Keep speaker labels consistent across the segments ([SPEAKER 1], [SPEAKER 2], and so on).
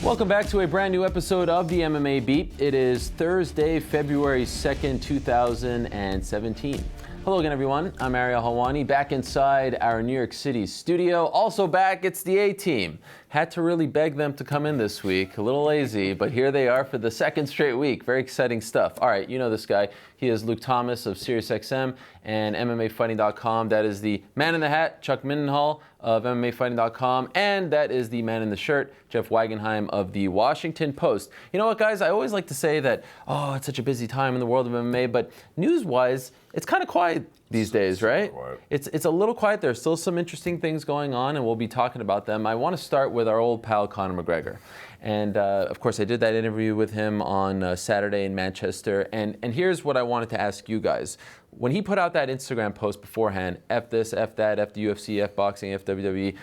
[SPEAKER 1] Welcome back to a brand new episode of the MMA Beat. It is Thursday, February 2nd, 2017. Hello again, everyone. I'm ARIEL, HELWANI, back inside our New York City studio. Also back, it's the A-Team. Had to really beg them to come in this week. A little lazy, but here they are for the second straight week. Very exciting stuff. All right, you know this guy. He is Luke Thomas of SiriusXM and MMAfighting.com. That is the man in the hat, Chuck Mindenhall of MMAfighting.com. And that is the man in the shirt, Jeff Wagenheim of the Washington Post. You know what, guys? I always like to say that, oh, it's such a busy time in the world of MMA, but news-wise, it's kind of quiet these days, right? It's a little quiet. There's still some interesting things going on, and we'll be talking about them. I want to start with our old pal, Conor McGregor. And, of course, I did that interview with him on Saturday in Manchester. And here's what I wanted to ask you guys. When he put out that Instagram post beforehand, F this, F that, F the UFC, F boxing, F WWE,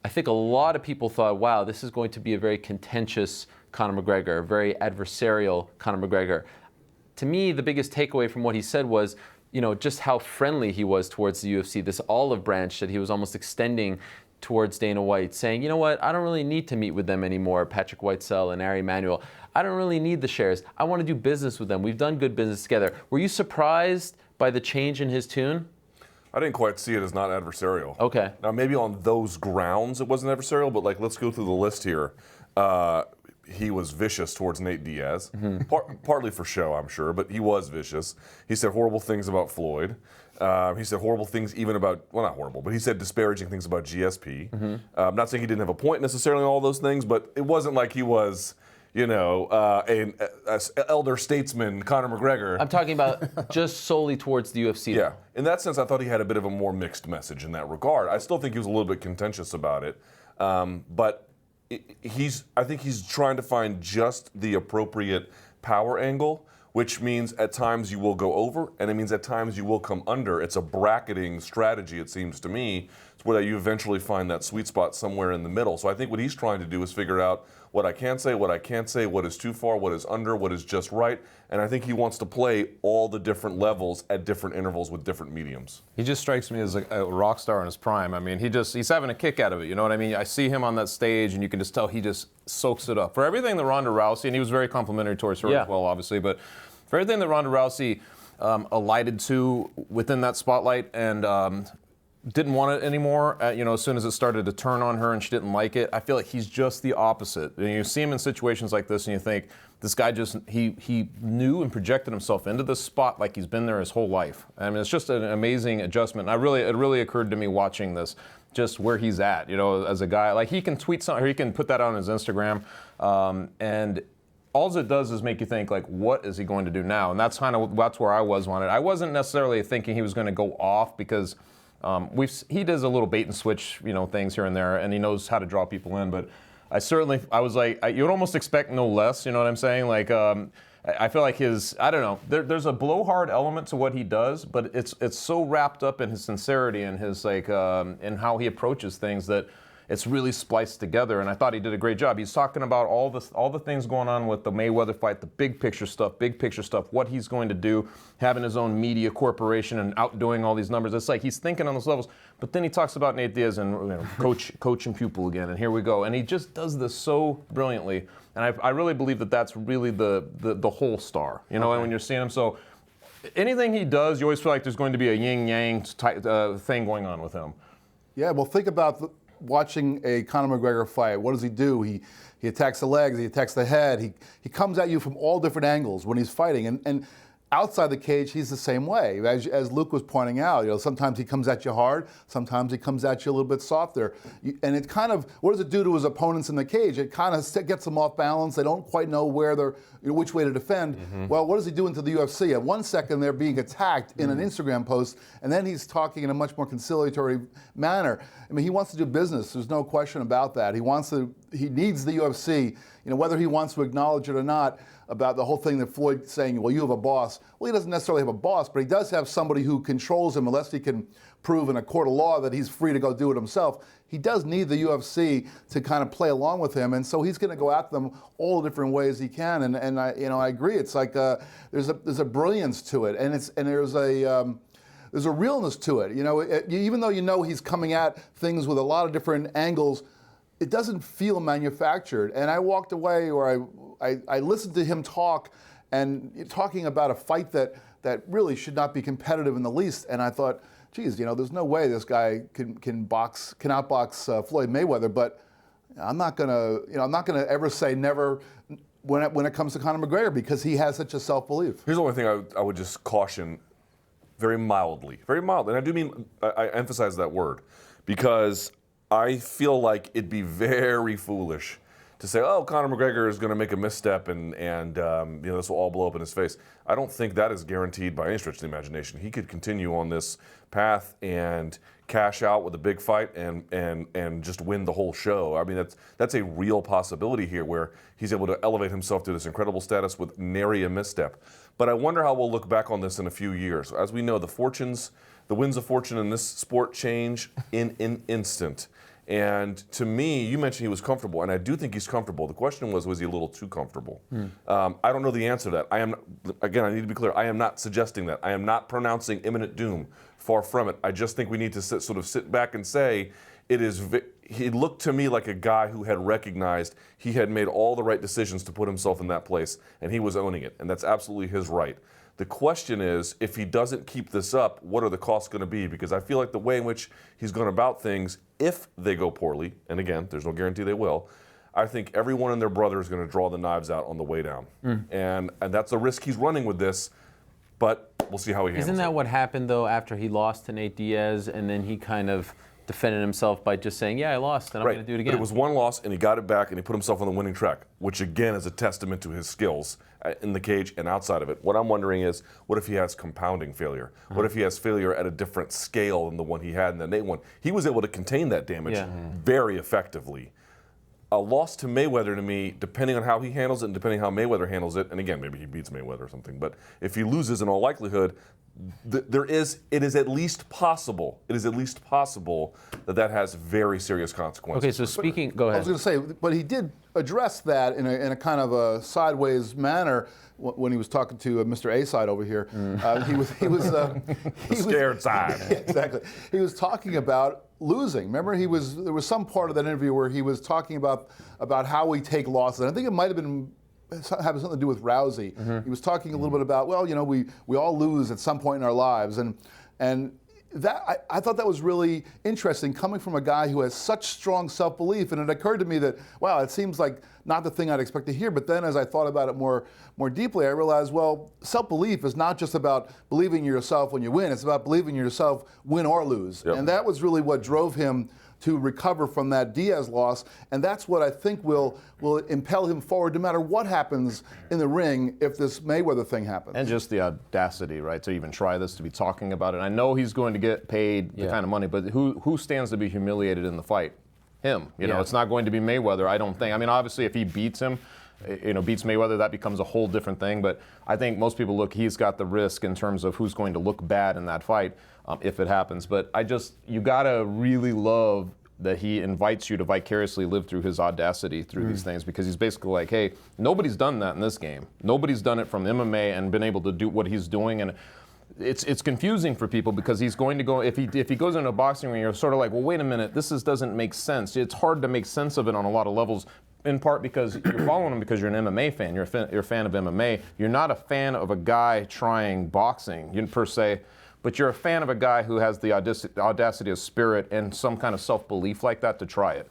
[SPEAKER 1] I think a lot of people thought, wow, this is going to be a very contentious Conor McGregor, a very adversarial Conor McGregor. To me, the biggest takeaway from what he said was, you know, just how friendly he was towards the UFC, this olive branch that he was almost extending towards Dana White, saying, you know what, I don't really need to meet with them anymore, Patrick Whitesell and Ari Emanuel. I don't really need the shares. I want to do business with them. We've done good business together. Were you surprised by the change in his tune?
[SPEAKER 2] I didn't quite see it as not adversarial.
[SPEAKER 1] Okay.
[SPEAKER 2] Now, maybe on those grounds it wasn't adversarial, but like, let's go through the list here. He was vicious towards Nate Diaz, partly for show, I'm sure, but he was vicious. He said horrible things about Floyd. He said horrible things even about, well, not horrible, but he said disparaging things about GSP. I'm not saying he didn't have a point necessarily in all those things, but it wasn't like he was, you know, an elder statesman, Conor McGregor. I'm
[SPEAKER 1] talking about just solely towards the UFC.
[SPEAKER 2] Yeah. In that sense, I thought he had a bit of a more mixed message in that regard. I still think he was a little bit contentious about it, but I think he's trying to find just the appropriate power angle, which means at times you will go over, and it means at times you will come under. It's a bracketing strategy, it seems to me. It's where you eventually find that sweet spot somewhere in the middle. So I think what he's trying to do is figure out what I can say, what I can't say, what is too far, what is under, what is just right. And I think he wants to play all the different levels at different intervals with different mediums.
[SPEAKER 3] He just strikes me as a rock star in his prime. I mean, he's having a kick out of it, you know what I mean? I see him on that stage, and you can just tell he just soaks it up. For everything that Ronda Rousey, and he was very complimentary towards her as well, obviously, but for everything that Ronda Rousey alighted to within that spotlight and didn't want it anymore, you know, as soon as it started to turn on her and she didn't like it, I feel like he's just the opposite. And you see him in situations like this and you think, this guy just, he knew and projected himself into this spot like he's been there his whole life. I mean, it's just an amazing adjustment. It really occurred to me watching this, just where he's at, you know, as a guy. Like, he can tweet something, or he can put that on his Instagram, and all it does is make you think, like, what is he going to do now? And that's where I was on it. I wasn't necessarily thinking he was going to go off, because he does a little bait and switch, you know, things here and there, and he knows how to draw people in. But I was like, you'd almost expect no less, you know what I'm saying? Like, I feel like I don't know, there's a blowhard element to what he does, but it's so wrapped up in his sincerity and his, like, in how he approaches things that it's really spliced together, and I thought he did a great job. He's talking about all the things going on with the Mayweather fight, the big picture stuff, what he's going to do, having his own media corporation and outdoing all these numbers. It's like he's thinking on those levels, but then he talks about Nate Diaz and, you know, coach and pupil again, and here we go. And he just does this so brilliantly, and I really believe that that's really the whole star, you know, and when you're seeing him. So anything he does, you always feel like there's going to be a yin-yang type thing going on with him.
[SPEAKER 4] Yeah, well, think about watching a Conor McGregor fight. What does he do? He attacks the legs, he attacks the head, he comes at you from all different angles when he's fighting. And outside the cage, he's the same way. As Luke was pointing out, you know, sometimes he comes at you hard, sometimes he comes at you a little bit softer. And it kind of, what does it do to his opponents in the cage? It kind of gets them off balance. They don't quite know which way to defend. Well, what does he do into the UFC? At 1 second, they're being attacked in an Instagram post, and then he's talking in a much more conciliatory manner. I mean, he wants to do business. There's no question about that. He needs the UFC, you know, whether he wants to acknowledge it or not, about the whole thing that Floyd saying, well, you have a boss. Well, he doesn't necessarily have a boss, but he does have somebody who controls him, unless he can prove in a court of law that he's free to go do it himself. He does need the UFC to kind of play along with him, and so he's going to go at them all the different ways he can. And I agree. It's like there's a brilliance to it, and there's a realness to it. You know, even though you know he's coming at things with a lot of different angles, it doesn't feel manufactured. And I walked away, or I listened to him talk, and talking about a fight that really should not be competitive in the least. And I thought, geez, there's no way this guy can outbox Floyd Mayweather. But I'm not gonna ever say never when it comes to Conor McGregor, because he has such a self-belief.
[SPEAKER 2] Here's the only thing I would just caution, very mildly, and I do mean, I emphasize that word, because I feel like it'd be very foolish to say, oh, Conor McGregor is going to make a misstep and this will all blow up in his face. I don't think that is guaranteed by any stretch of the imagination. He could continue on this path and cash out with a big fight and just win the whole show. I mean, that's a real possibility here, where he's able to elevate himself to this incredible status with nary a misstep. But I wonder how we'll look back on this in a few years. As we know, the winds of fortune in this sport change in an instant. And to me, you mentioned he was comfortable, and I do think he's comfortable. The question was he a little too comfortable? I don't know the answer to that. I need to be clear, I am not suggesting that. I am not pronouncing imminent doom. Far from it. I just think we need to sit back and say, he looked to me like a guy who had recognized he had made all the right decisions to put himself in that place, and he was owning it, and that's absolutely his right. The question is, if he doesn't keep this up, what are the costs going to be? Because I feel like the way in which he's gone about things, if they go poorly, and again, there's no guarantee they will, I think everyone and their brother is going to draw the knives out on the way down. And that's a risk he's running with this, but we'll see how he handles it.
[SPEAKER 1] Isn't that what happened, though, after he lost to Nate Diaz, and then he kind of defended himself by just saying, yeah, I lost, and I'm going to do it again?
[SPEAKER 2] But it was one loss, and he got it back, and he put himself on the winning track, which again is a testament to his skills in the cage and outside of it. What I'm wondering is, what if he has compounding failure? What if he has failure at a different scale than the one he had in the Nate one? He was able to contain that damage very effectively. A loss to Mayweather, to me, depending on how he handles it and depending on how Mayweather handles it, and again, maybe he beats Mayweather or something, but if he loses, in all likelihood, it is at least possible that has very serious consequences.
[SPEAKER 1] Okay, so speaking, go ahead.
[SPEAKER 4] I was going to say, but he did address that in a kind of a sideways manner when he was talking to Mr. A-Side over here. He was
[SPEAKER 2] scared side.
[SPEAKER 4] Yeah, exactly. He was talking about losing. Remember, there was some part of that interview where he was talking about how we take losses. And I think it might have been having something to do with Rousey. He was talking a little bit about, well, we all lose at some point in our lives, and that I thought that was really interesting, coming from a guy who has such strong self-belief. And it occurred to me that, wow, it seems like not the thing I'd expect to hear. But then, as I thought about it more deeply, I realized, well, self-belief is not just about believing in yourself when you win; it's about believing in yourself, win or lose. Yep. And that was really what drove him to recover from that Diaz loss, and that's what I think will impel him forward no matter what happens in the ring if this Mayweather thing happens.
[SPEAKER 3] And just the audacity, right, to even try this, to be talking about it. I know he's going to get paid the kind of money, but who stands to be humiliated in the fight? Him. You know, it's not going to be Mayweather, I don't think. I mean, obviously, if he beats him, beats Mayweather, that becomes a whole different thing. But I think most people he's got the risk in terms of who's going to look bad in that fight if it happens. But you gotta really love that he invites you to vicariously live through his audacity through these things, because he's basically like, hey, nobody's done that in this game. Nobody's done it from MMA and been able to do what he's doing. And it's confusing for people, because he's going to go, if he goes into a boxing ring, you're sort of like, well, wait a minute, doesn't make sense. It's hard to make sense of it on a lot of levels, in part because you're following him because you're an MMA fan. You're a fan of MMA. You're not a fan of a guy trying boxing, per se, but you're a fan of a guy who has the audacity of spirit and some kind of self-belief like that to try it.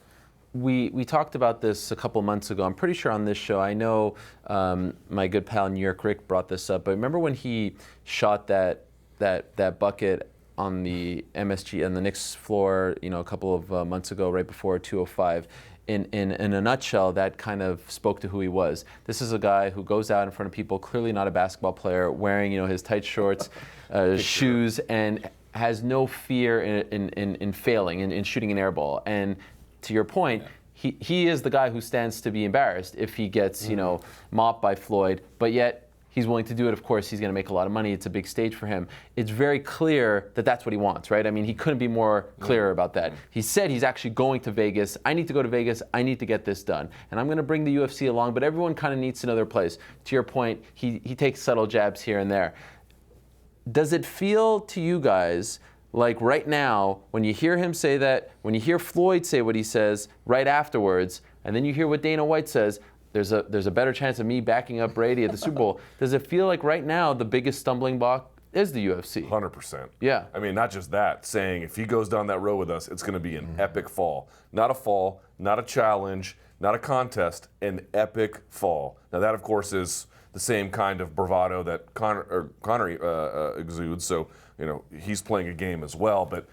[SPEAKER 1] We talked about this a couple months ago. I'm pretty sure on this show. I know my good pal New York Rick brought this up, but remember when he shot that bucket on the MSG on the Knicks floor, a couple of months ago, right before 205. In a nutshell, that kind of spoke to who he was. This is a guy who goes out in front of people, clearly not a basketball player, wearing his tight shorts, shoes, and has no fear in failing, in shooting an air ball. And to your point, he is the guy who stands to be embarrassed if he gets mopped by Floyd, but yet he's willing to do it. Of course, he's going to make a lot of money. It's a big stage for him. It's very clear that that's what he wants, right? I mean, he couldn't be more clear about that. He said he's actually going to Vegas. I need to go to Vegas. I need to get this done. And I'm going to bring the UFC along, but everyone kind of needs to know their place. To your point, he takes subtle jabs here and there. Does it feel to you guys like right now, when you hear him say that, when you hear Floyd say what he says right afterwards, and then you hear what Dana White says, there's a better chance of me backing up Brady at the Super Bowl. Does it feel like right now the biggest stumbling block is the UFC?
[SPEAKER 2] 100%.
[SPEAKER 1] Yeah.
[SPEAKER 2] I mean, not just that, saying if he goes down that road with us, it's going to be an epic fall. Not a fall, not a challenge, not a contest, an epic fall. Now that, of course, is the same kind of bravado that Conor exudes. So, you know, he's playing a game as well. But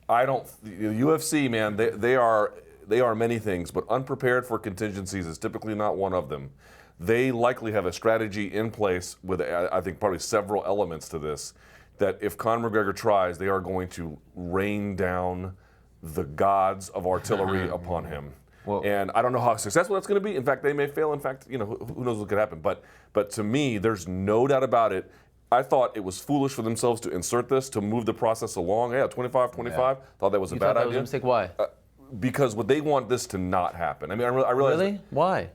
[SPEAKER 2] the UFC, man, they are many things, but unprepared for contingencies is typically not one of them. They likely have a strategy in place with, I think, probably several elements to this, that if Conor McGregor tries, they are going to rain down the gods of artillery upon him. Well, and I don't know how successful that's going to be. In fact, they may fail. In fact, you know, who knows what could happen. But to me, there's no doubt about it. I thought it was foolish for themselves to insert this, to move the process along. Yeah, 25-25. Yeah. Thought that was a bad idea.
[SPEAKER 1] That was a mistake. Why?
[SPEAKER 2] Because they want this to not happen. I mean, I realize.
[SPEAKER 1] Really? Why?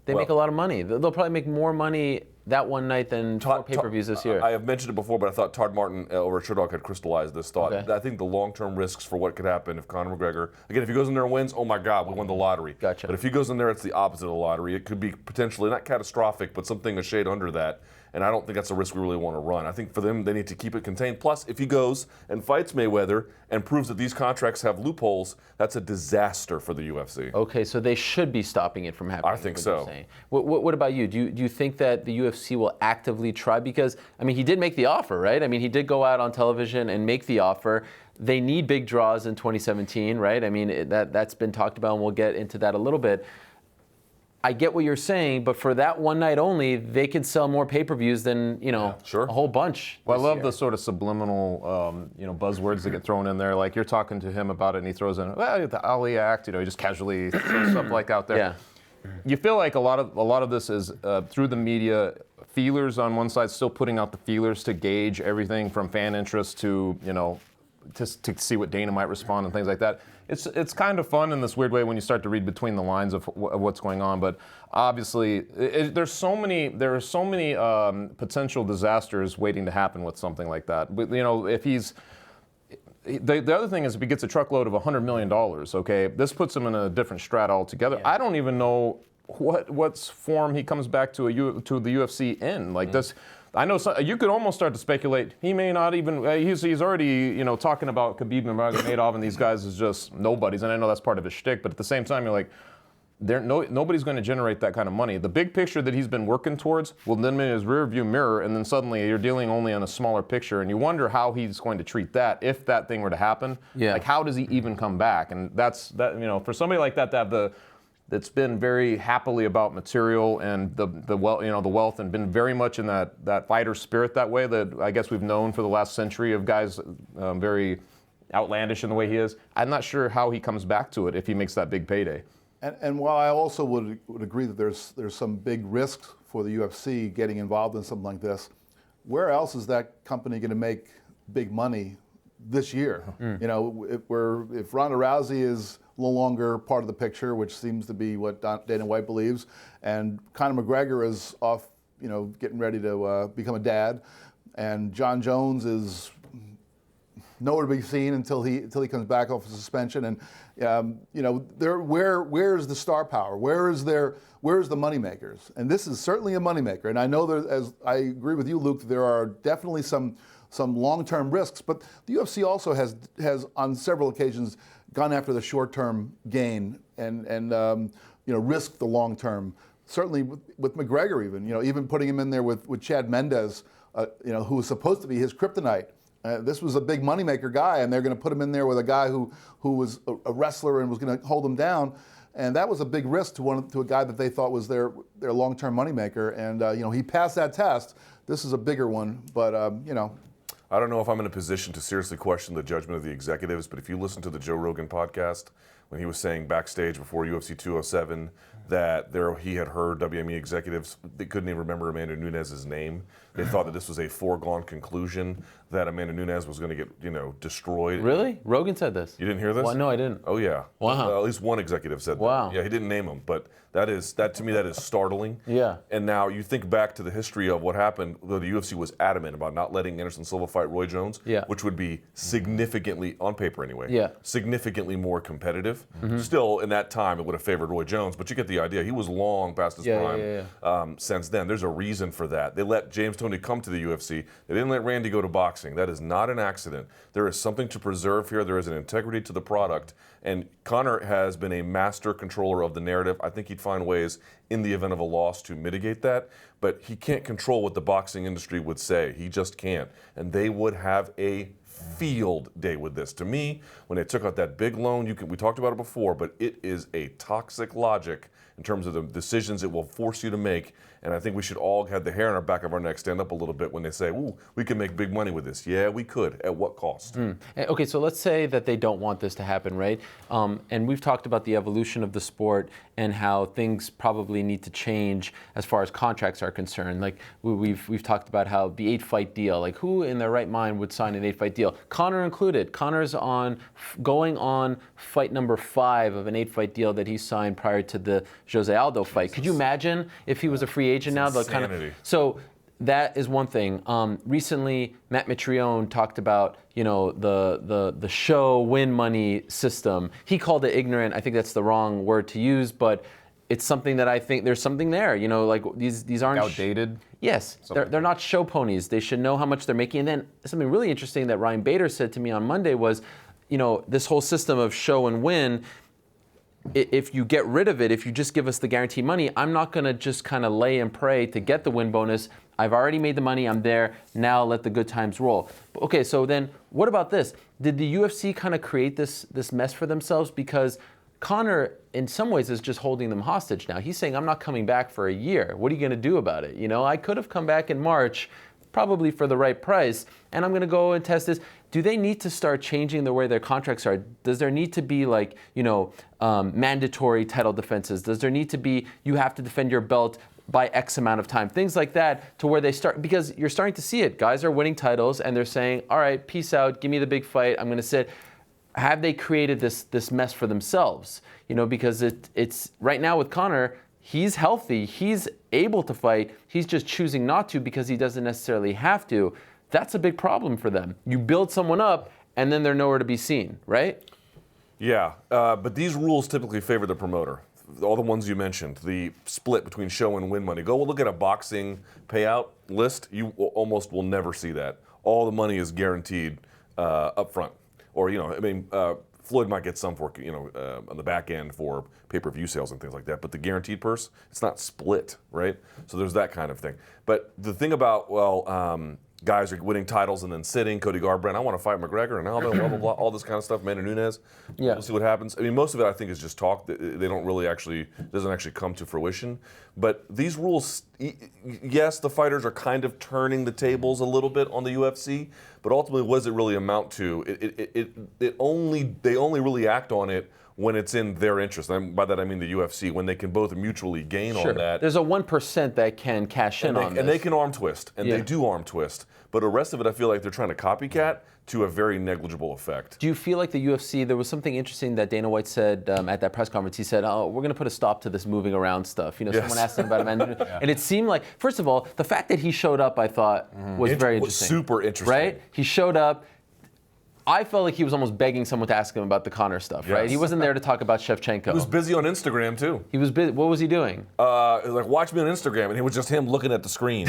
[SPEAKER 1] They make a lot of money. They'll probably make more money that one night than 4 pay-per-views this year.
[SPEAKER 2] I have mentioned it before, but I thought Todd Martin over at Sherdog had crystallized this thought. Okay. I think the long-term risks for what could happen if Conor McGregor, again, if he goes in there and wins, oh my God, we won the lottery.
[SPEAKER 1] Gotcha.
[SPEAKER 2] But if he goes in there, it's the opposite of the lottery. It could be potentially not catastrophic, but something a shade under that. And I don't think that's a risk we really want to run. I think for them, they need to keep it contained. Plus, if he goes and fights Mayweather and proves that these contracts have loopholes, that's a disaster for the UFC.
[SPEAKER 1] Okay, so they should be stopping it from happening.
[SPEAKER 2] I think so.
[SPEAKER 1] What about you? Do you think that the UFC will actively try? Because, I mean, he did make the offer, right? I mean, he did go out on television and make the offer. They need big draws in 2017, right? I mean, that's been talked about, and we'll get into that a little bit. I get what you're saying, but for that one night only, they can sell more pay-per-views than, you know, a whole bunch.
[SPEAKER 3] Well, I love the sort of subliminal, you know, buzzwords that get thrown in there. Like you're talking to him about it, and he throws in, well, the Ali Act, you know, he just casually throws stuff like out there.
[SPEAKER 1] Yeah.
[SPEAKER 3] You feel like a lot of this is through the media, feelers on one side, still putting out the feelers to gauge everything from fan interest to, you know, to see what Dana might respond and things like that. It's kind of fun in this weird way when you start to read between the lines of what's going on. But obviously, there are so many potential disasters waiting to happen with something like that. But, you know, if he's the other thing is if he gets a truckload of $100 million, okay, this puts him in a different strata altogether. Yeah. I don't even know what form he comes back to the UFC in. Like this. I know you could almost start to speculate he may not even. He's already, you know, talking about Khabib Nurmagomedov and these guys as just nobodies, and I know that's part of his shtick. But at the same time, you're like, nobody's going to generate that kind of money. The big picture that he's been working towards will then be in his rearview mirror, and then suddenly you're dealing only on a smaller picture, and you wonder how he's going to treat that if that thing were to happen.
[SPEAKER 1] Yeah.
[SPEAKER 3] Like, how does he even come back? And that's you know, for somebody like that to have that's been very happily about material and the wealth, and been very much in that fighter spirit that way that I guess we've known for the last century of guys very outlandish in the way he is. I'm not sure how he comes back to it if he makes that big payday.
[SPEAKER 4] And while I also would agree that there's some big risks for the UFC getting involved in something like this, where else is that company going to make big money this year? You know, if Ronda Rousey is no longer part of the picture, which seems to be what Dana White believes, and Conor McGregor is off, you know, getting ready to become a dad, and John Jones is nowhere to be seen until he comes back off of suspension, and you know, where's the star power? Where's the moneymakers? And this is certainly a moneymaker. And I know that, as I agree with you, Luke, there are definitely some long-term risks, but the UFC also has on several occasions gone after the short-term gain and you know, risked the long-term. Certainly with McGregor, even putting him in there with Chad Mendes, you know, who was supposed to be his kryptonite. This was a big moneymaker guy, and they're going to put him in there with a guy who was a wrestler and was going to hold him down, and that was a big risk to a guy that they thought was their long-term moneymaker. And you know, he passed that test. This is a bigger one, but you know.
[SPEAKER 2] I don't know if I'm in a position to seriously question the judgment of the executives, but if you listen to the Joe Rogan podcast when he was saying backstage before UFC 207 that he had heard WME executives, they couldn't even remember Amanda Nunes's name. They thought that this was a foregone conclusion that Amanda Nunes was going to get, destroyed.
[SPEAKER 1] Really? Rogan said this.
[SPEAKER 2] You didn't hear this?
[SPEAKER 1] Well, no, I didn't.
[SPEAKER 2] Oh yeah.
[SPEAKER 1] Wow.
[SPEAKER 2] At least one executive said
[SPEAKER 1] Wow.
[SPEAKER 2] that. Yeah, he didn't name him, but that to me that is startling.
[SPEAKER 1] Yeah.
[SPEAKER 2] And now you think back to the history of what happened. The UFC was adamant about not letting Anderson Silva fight Roy Jones,
[SPEAKER 1] Yeah.
[SPEAKER 2] which would be significantly, on paper anyway,
[SPEAKER 1] Yeah.
[SPEAKER 2] significantly more competitive. Still, in that time, it would have favored Roy Jones, but you get the idea. He was long past his prime since then. There's a reason for that. They let James Toney come to the UFC. They didn't let Randy go to boxing. That is not an accident. There is something to preserve here. There is an integrity to the product. And Conor has been a master controller of the narrative. I think he'd find ways in the event of a loss to mitigate that. But he can't control what the boxing industry would say. He just can't. And they would have a field day with this. To me, when they took out that big loan, we talked about it before, but it is a toxic logic in terms of the decisions it will force you to make. And I think we should all have the hair on our back of our neck stand up a little bit when they say, ooh, we can make big money with this. Yeah, we could. At what cost?
[SPEAKER 1] Okay, so let's say that they don't want this to happen, right? And we've talked about the evolution of the sport and how things probably need to change as far as contracts are concerned. Like we've talked about how the 8-fight deal, like who in their right mind would sign an 8-fight deal? Conor included. Conor's going on fight number 5 of an 8-fight deal that he signed prior to the Jose Aldo fight. Could you imagine if he was a free agent now? So that is one thing. Recently, Matt Mitrione talked about the show win money system. He called it ignorant. I think that's the wrong word to use, but it's something that I think there's something there. Like these aren't
[SPEAKER 3] outdated.
[SPEAKER 1] Yes, they're not show ponies. They should know how much they're making. And then something really interesting that Ryan Bader said to me on Monday was, this whole system of show and win. If you get rid of it, if you just give us the guaranteed money, I'm not going to just kind of lay and pray to get the win bonus. I've already made the money. I'm there. Now let the good times roll. Okay, so then what about this? Did the UFC kind of create this mess for themselves? Because Conor, in some ways, is just holding them hostage now. He's saying, I'm not coming back for a year. What are you going to do about it? I could have come back in March, probably for the right price, and I'm going to go and test this. Do they need to start changing the way their contracts are? Does there need to be mandatory title defenses? Does there need to be, you have to defend your belt by X amount of time? Things like that, to where they start, because you're starting to see it. Guys are winning titles and they're saying, all right, peace out, give me the big fight, I'm going to sit. Have they created this mess for themselves? Because it's right now with Conor, he's healthy, he's able to fight, he's just choosing not to because he doesn't necessarily have to. That's a big problem for them. You build someone up, and then they're nowhere to be seen, right?
[SPEAKER 2] Yeah, but these rules typically favor the promoter. All the ones you mentioned, the split between show and win money. Go look at a boxing payout list. You almost will never see that. All the money is guaranteed up front. Or, Floyd might get some for, on the back end for pay-per-view sales and things like that. But the guaranteed purse, it's not split, right? So there's that kind of thing. But the thing about, guys are winning titles and then sitting, Cody Garbrandt, I want to fight McGregor and Aldo, blah, blah, blah, all this kind of stuff, Amanda Nunes.
[SPEAKER 1] Yeah.
[SPEAKER 2] We'll see what happens. Most of it, I think, is just talk. They don't really doesn't actually come to fruition. But these rules, yes, the fighters are kind of turning the tables a little bit on the UFC, but ultimately, what does it really amount to? They only really act on it when it's in their interest. And by that I mean the UFC, when they can both mutually gain on that.
[SPEAKER 1] There's a 1% that can cash in on this.
[SPEAKER 2] And they can arm twist, and they do arm twist. But the rest of it, I feel like they're trying to copycat to a very negligible effect.
[SPEAKER 1] Do you feel like the UFC, there was something interesting that Dana White said at that press conference. He said, we're going to put a stop to this moving around stuff. Someone asked him about Amanda. And it seemed like, first of all, the fact that he showed up, I thought, was very interesting.
[SPEAKER 2] Super interesting.
[SPEAKER 1] Right? He showed up. I felt like he was almost begging someone to ask him about the Conor stuff, right? He wasn't there to talk about Shevchenko.
[SPEAKER 2] He was busy on Instagram, too.
[SPEAKER 1] He was busy. What was he doing?
[SPEAKER 2] Like, watch me on Instagram, and it was just him looking at the screen.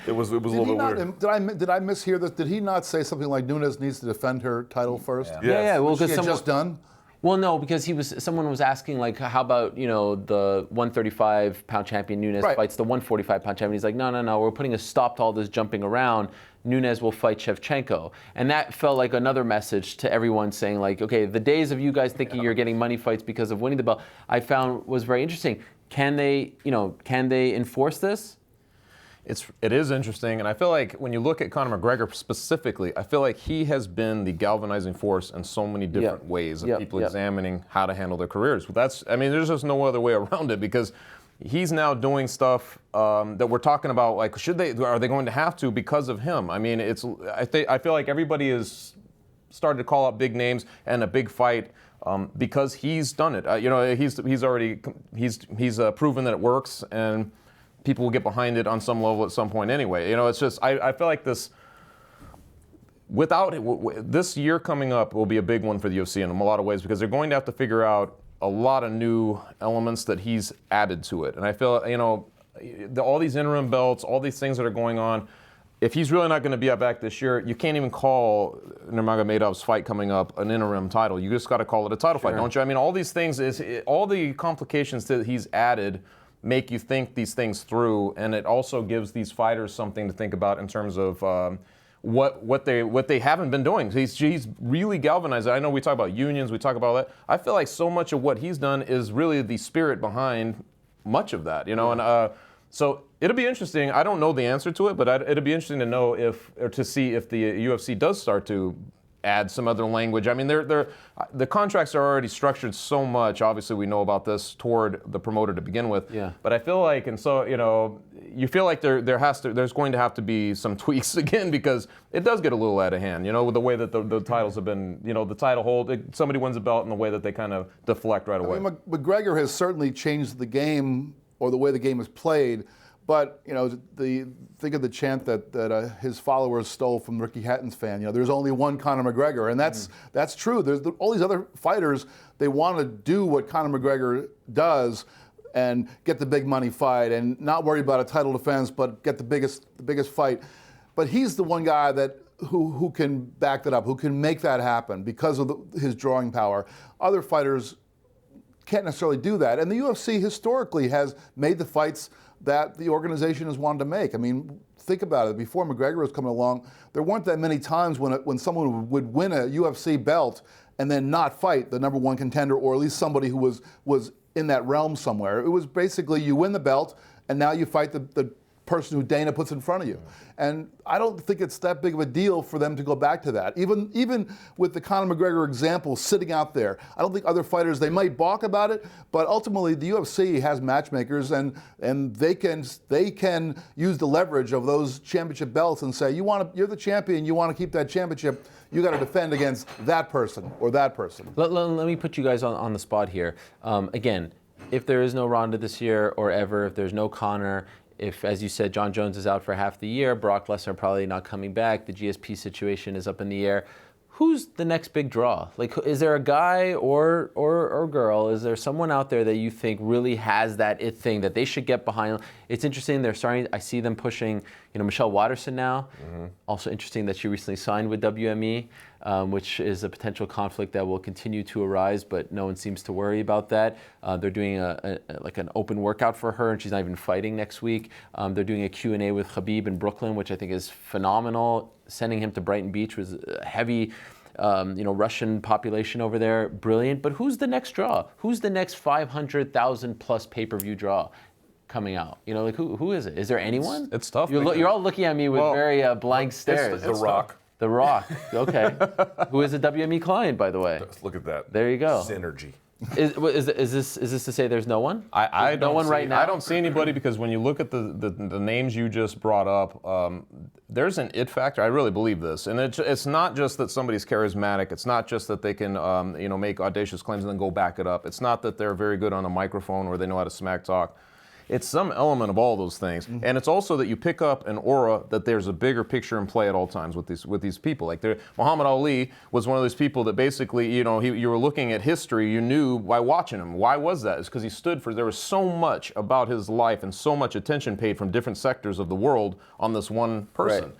[SPEAKER 2] It was a little bit weird.
[SPEAKER 4] Did I mishear this? Did he not say something like Nunes needs to defend her title first?
[SPEAKER 1] Yeah. Well,
[SPEAKER 4] because someone just done.
[SPEAKER 1] Well, no, because someone was asking, like, how about, the 135-pound champion Nunes fights the 145-pound champion. He's like, no, we're putting a stop to all this jumping around. Nunes will fight Shevchenko. And that felt like another message to everyone saying, like, okay, the days of you guys thinking you're getting money fights because of winning the belt, I found was very interesting. Can they enforce this?
[SPEAKER 3] It is interesting, and I feel like when you look at Conor McGregor specifically, I feel like he has been the galvanizing force in so many different ways of people examining how to handle their careers. I mean, there's just no other way around it, because he's now doing stuff that we're talking about, like, are they going to have to because of him? I mean, I feel like everybody is started to call out big names and a big fight because he's done it. You know, he's proven that it works, and people will get behind it on some level at some point anyway. You know, it's just, I feel like this year coming up will be a big one for the UFC in a lot of ways, because they're going to have to figure out a lot of new elements that he's added to it. And I feel, you know, all these interim belts, all these things that are going on, if he's really not going to be back this year, you can't even call Nurmagomedov's fight coming up an interim title. You just got to call it a title fight, don't you? I mean, all these things, all the complications that he's added make you think these things through, and it also gives these fighters something to think about in terms of what they haven't been doing. He's really galvanized. I know we talk about unions, we talk about that. I feel like so much of what he's done is really the spirit behind much of that, you know. And so it'll be interesting. I don't know the answer to it, but it'll be interesting to know to see if the UFC does start to add some other language. I mean, the contracts are already structured so much. Obviously, we know about this toward the promoter to begin with. Yeah. But I feel like, and so, you know, you feel like there's going to have to be some tweaks again, because it does get a little out of hand. You know, with the way that the titles have been. You know, the title hold. Somebody wins a belt in the way that they kind of deflect right away.
[SPEAKER 4] I mean, McGregor has certainly changed the game, or the way the game is played. But, you know, think of the chant that his followers stole from Ricky Hatton's fan. You know, there's only one Conor McGregor, and that's true. There's all these other fighters, they want to do what Conor McGregor does and get the big money fight and not worry about a title defense, but get the biggest fight. But he's the one guy who can back that up, who can make that happen because of his drawing power. Other fighters can't necessarily do that, and the UFC historically has made the fights that the organization has wanted to make. I mean, think about it. Before McGregor was coming along, there weren't that many times when someone would win a UFC belt and then not fight the number one contender, or at least somebody who was in that realm somewhere. It was basically, you win the belt, and now you fight the person who Dana puts in front of you. And I don't think it's that big of a deal for them to go back to that. Even with the Conor McGregor example sitting out there, I don't think other fighters, they might balk about it, but ultimately the UFC has matchmakers, and they can use the leverage of those championship belts and say, you're the champion, you want to keep that championship, you got to defend against that person or that person.
[SPEAKER 1] Let me put you guys on the spot here. Again, if there is no Ronda this year or ever, if there's no Conor, if, as you said, John Jones is out for half the year, Brock Lesnar probably not coming back, the GSP situation is up in the air, who's the next big draw? Like, is there a guy or girl, is there someone out there that you think really has that it thing that they should get behind? It's interesting, I see them pushing, you know, Michelle Watterson now. Also interesting that she recently signed with WME, which is a potential conflict that will continue to arise, but no one seems to worry about that. They're doing like an open workout for her, and she's not even fighting next week. They're doing a Q&A with Khabib in Brooklyn, which I think is phenomenal. Sending him to Brighton Beach was a heavy, Russian population over there. Brilliant. But who's the next draw? Who's the next 500,000 plus pay-per-view draw coming out? You know, like who is it? Is there anyone?
[SPEAKER 3] It's tough.
[SPEAKER 1] You're all looking at me with very blank stares.
[SPEAKER 2] The Rock.
[SPEAKER 1] The Rock. Okay. Who is a WME client, by the way?
[SPEAKER 2] Look at that.
[SPEAKER 1] There you go.
[SPEAKER 2] Synergy.
[SPEAKER 1] Is this to say there's no one?
[SPEAKER 3] I
[SPEAKER 1] no one right now.
[SPEAKER 3] I don't see anybody, because when you look at the names you just brought up, there's an it factor. I really believe this, and it's not just that somebody's charismatic. It's not just that they can make audacious claims and then go back it up. It's not that they're very good on a microphone or they know how to smack talk. It's some element of all those things, and it's also that you pick up an aura that there's a bigger picture in play at all times with these people. Like Muhammad Ali was one of those people that basically, you were looking at history, you knew by watching him. Why was that? It's because he stood for. There was so much about his life and so much attention paid from different sectors of the world on this one person. Right.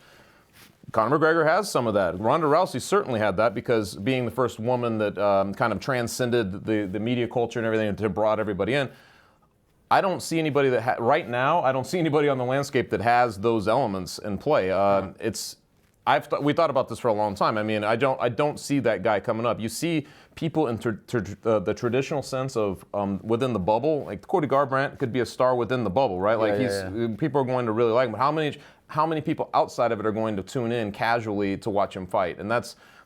[SPEAKER 3] Conor McGregor has some of that. Ronda Rousey certainly had that, because being the first woman that kind of transcended the media culture and everything and brought everybody in. I don't see anybody that right now. I don't see anybody on the landscape that has those elements in play. we thought about this for a long time. I mean, I don't see that guy coming up. You see people in the traditional sense of within the bubble, like Cody Garbrandt could be a star within the bubble, right? Like people are going to really like him. But how many people outside of it are going to tune in casually to watch him fight? And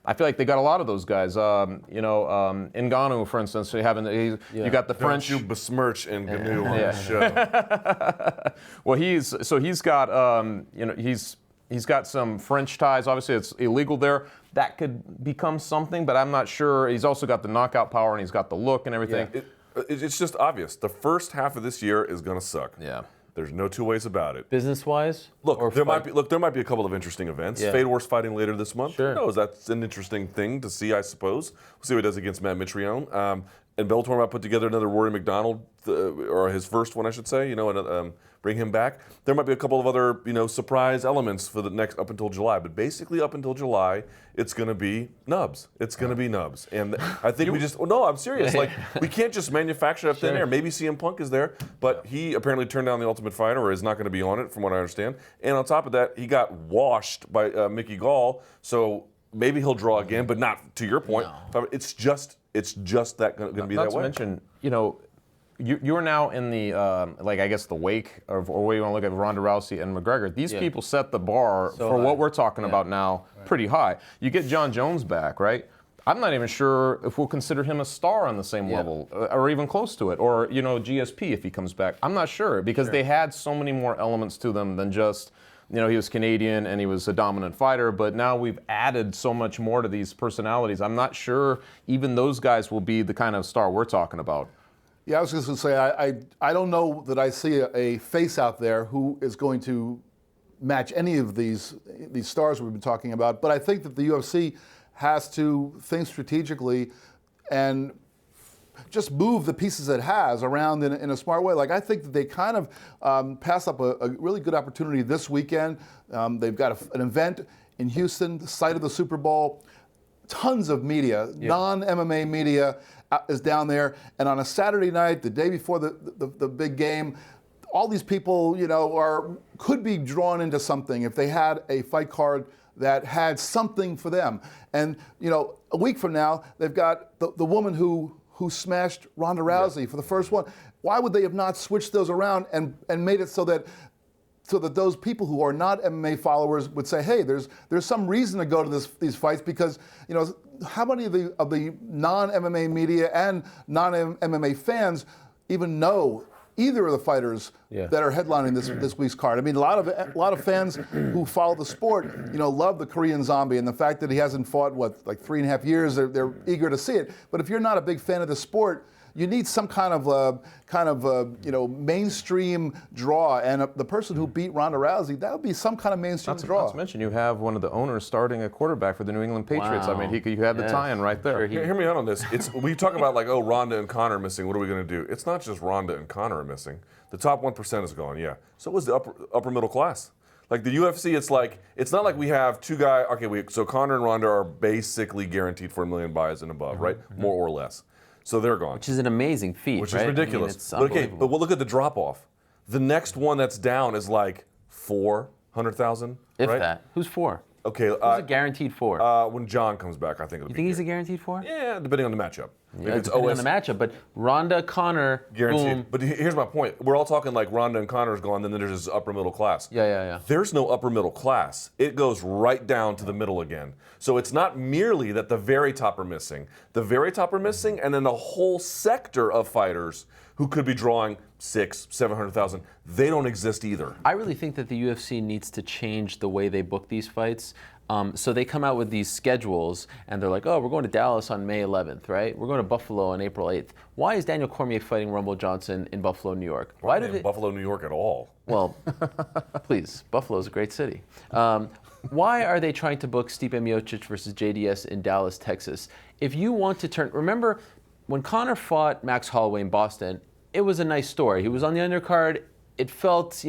[SPEAKER 3] I feel like they got a lot of those guys. Ngannou, for instance, you got the French.
[SPEAKER 2] Don't you besmirch Ngannou on the show.
[SPEAKER 3] Well, he's got some French ties. Obviously, it's illegal there. That could become something, but I'm not sure. He's also got the knockout power, and he's got the look and everything.
[SPEAKER 2] Yeah. It's just obvious. The first half of this year is going to suck.
[SPEAKER 3] Yeah.
[SPEAKER 2] There's no two ways about it.
[SPEAKER 1] Business-wise?
[SPEAKER 2] Look, there might be a couple of interesting events.
[SPEAKER 1] Yeah.
[SPEAKER 2] Fedor's fighting later this month.
[SPEAKER 1] Sure.
[SPEAKER 2] Who knows? That's an interesting thing to see, I suppose. We'll see what he does against Matt Mitrione. And Bellator might put together another Rory McDonald, or his first one, I should say, and bring him back. There might be a couple of other, surprise elements for the next up until July. But basically, up until July, it's going to be nubs. It's going to be nubs. And I think no, I'm serious. Like, we can't just manufacture up thin air. Maybe CM Punk is there, but he apparently turned down the Ultimate Fighter, or is not going to be on it, from what I understand. And on top of that, he got washed by Mickey Gall, so maybe he'll draw again, but not to your point. No. It's just that going to be that way.
[SPEAKER 3] Not to mention, you're now in the the wake of, or where you want to look at Ronda Rousey and McGregor. These people set the bar for what we're talking about now pretty high. You get John Jones back, right? I'm not even sure if we'll consider him a star on the same level, or even close to it, or GSP if he comes back. I'm not sure, because they had so many more elements to them than just. He was Canadian and he was a dominant fighter, but now we've added so much more to these personalities. I'm not sure even those guys will be the kind of star we're talking about.
[SPEAKER 4] Yeah, I was just going to say, I don't know that I see a face out there who is going to match any of these stars we've been talking about, but I think that the UFC has to think strategically and just move the pieces it has around in a smart way. Like, I think that they kind of passed up a really good opportunity this weekend. They've got an event in Houston, the site of the Super Bowl. Tons of media, non-MMA media is down there. And on a Saturday night, the day before the big game, all these people, could be drawn into something if they had a fight card that had something for them. And, a week from now, they've got the woman who smashed Ronda Rousey for the first one. Why would they have not switched those around and made it so that those people who are not MMA followers would say, hey, there's some reason to go to these fights, because how many of the non-MMA media and non-MMA fans even know either of the fighters that are headlining this week's card? I mean, a lot of fans who follow the sport, love the Korean Zombie, and the fact that he hasn't fought like 3.5 years, they're eager to see it. But if you're not a big fan of the sport, you need some kind of mainstream draw, and the person who beat Ronda Rousey, that would be some kind of mainstream draw.
[SPEAKER 3] Not to mention, you have one of the owners starting a quarterback for the New England Patriots. Wow. I mean, you have the tie-in right there.
[SPEAKER 2] Hear me out on this. We talk about Ronda and Conor missing. What are we going to do? It's not just Ronda and Conor are missing. The top 1% is gone. Yeah. So was the upper middle class. Like the UFC, it's not like we have two guys. Okay, so Conor and Ronda are basically guaranteed for $1 million buys and above, right? More or less. So they're gone.
[SPEAKER 1] Which is an amazing feat,
[SPEAKER 2] Which
[SPEAKER 1] right?
[SPEAKER 2] is ridiculous.
[SPEAKER 1] It's unbelievable.
[SPEAKER 2] But we'll look at the drop-off. The next one that's down is like 400,000,
[SPEAKER 1] if
[SPEAKER 2] right?
[SPEAKER 1] that. Who's 4?
[SPEAKER 2] Okay.
[SPEAKER 1] Who's a guaranteed 4?
[SPEAKER 2] When John comes back, I think it'll be.
[SPEAKER 1] You think he's a guaranteed 4?
[SPEAKER 2] Yeah, depending on the matchup.
[SPEAKER 1] Yeah, depending on the matchup. But Ronda, Conor,
[SPEAKER 2] guaranteed.
[SPEAKER 1] boom.
[SPEAKER 2] But here's my point. We're all talking like Ronda and Conor's gone, then there's this upper middle class.
[SPEAKER 1] Yeah.
[SPEAKER 2] There's no upper middle class. It goes right down to the middle again. So it's not merely that the very top are missing. The very top are missing, and then the whole sector of fighters who could be drawing 600,000-700,000, they don't exist either.
[SPEAKER 1] I really think that the UFC needs to change the way they book these fights. So they come out with these schedules, and they're like, oh, we're going to Dallas on May 11th, right? We're going to Buffalo on April 8th. Why is Daniel Cormier fighting Rumble Johnson in Buffalo, New York?
[SPEAKER 2] Why did Buffalo, New York at all?
[SPEAKER 1] Well, please, Buffalo is a great city. Why are they trying to book Stipe Miocic versus JDS in Dallas, Texas? If you want to turn, remember when Conor fought Max Holloway in Boston, it was a nice story. He was on the undercard. It felt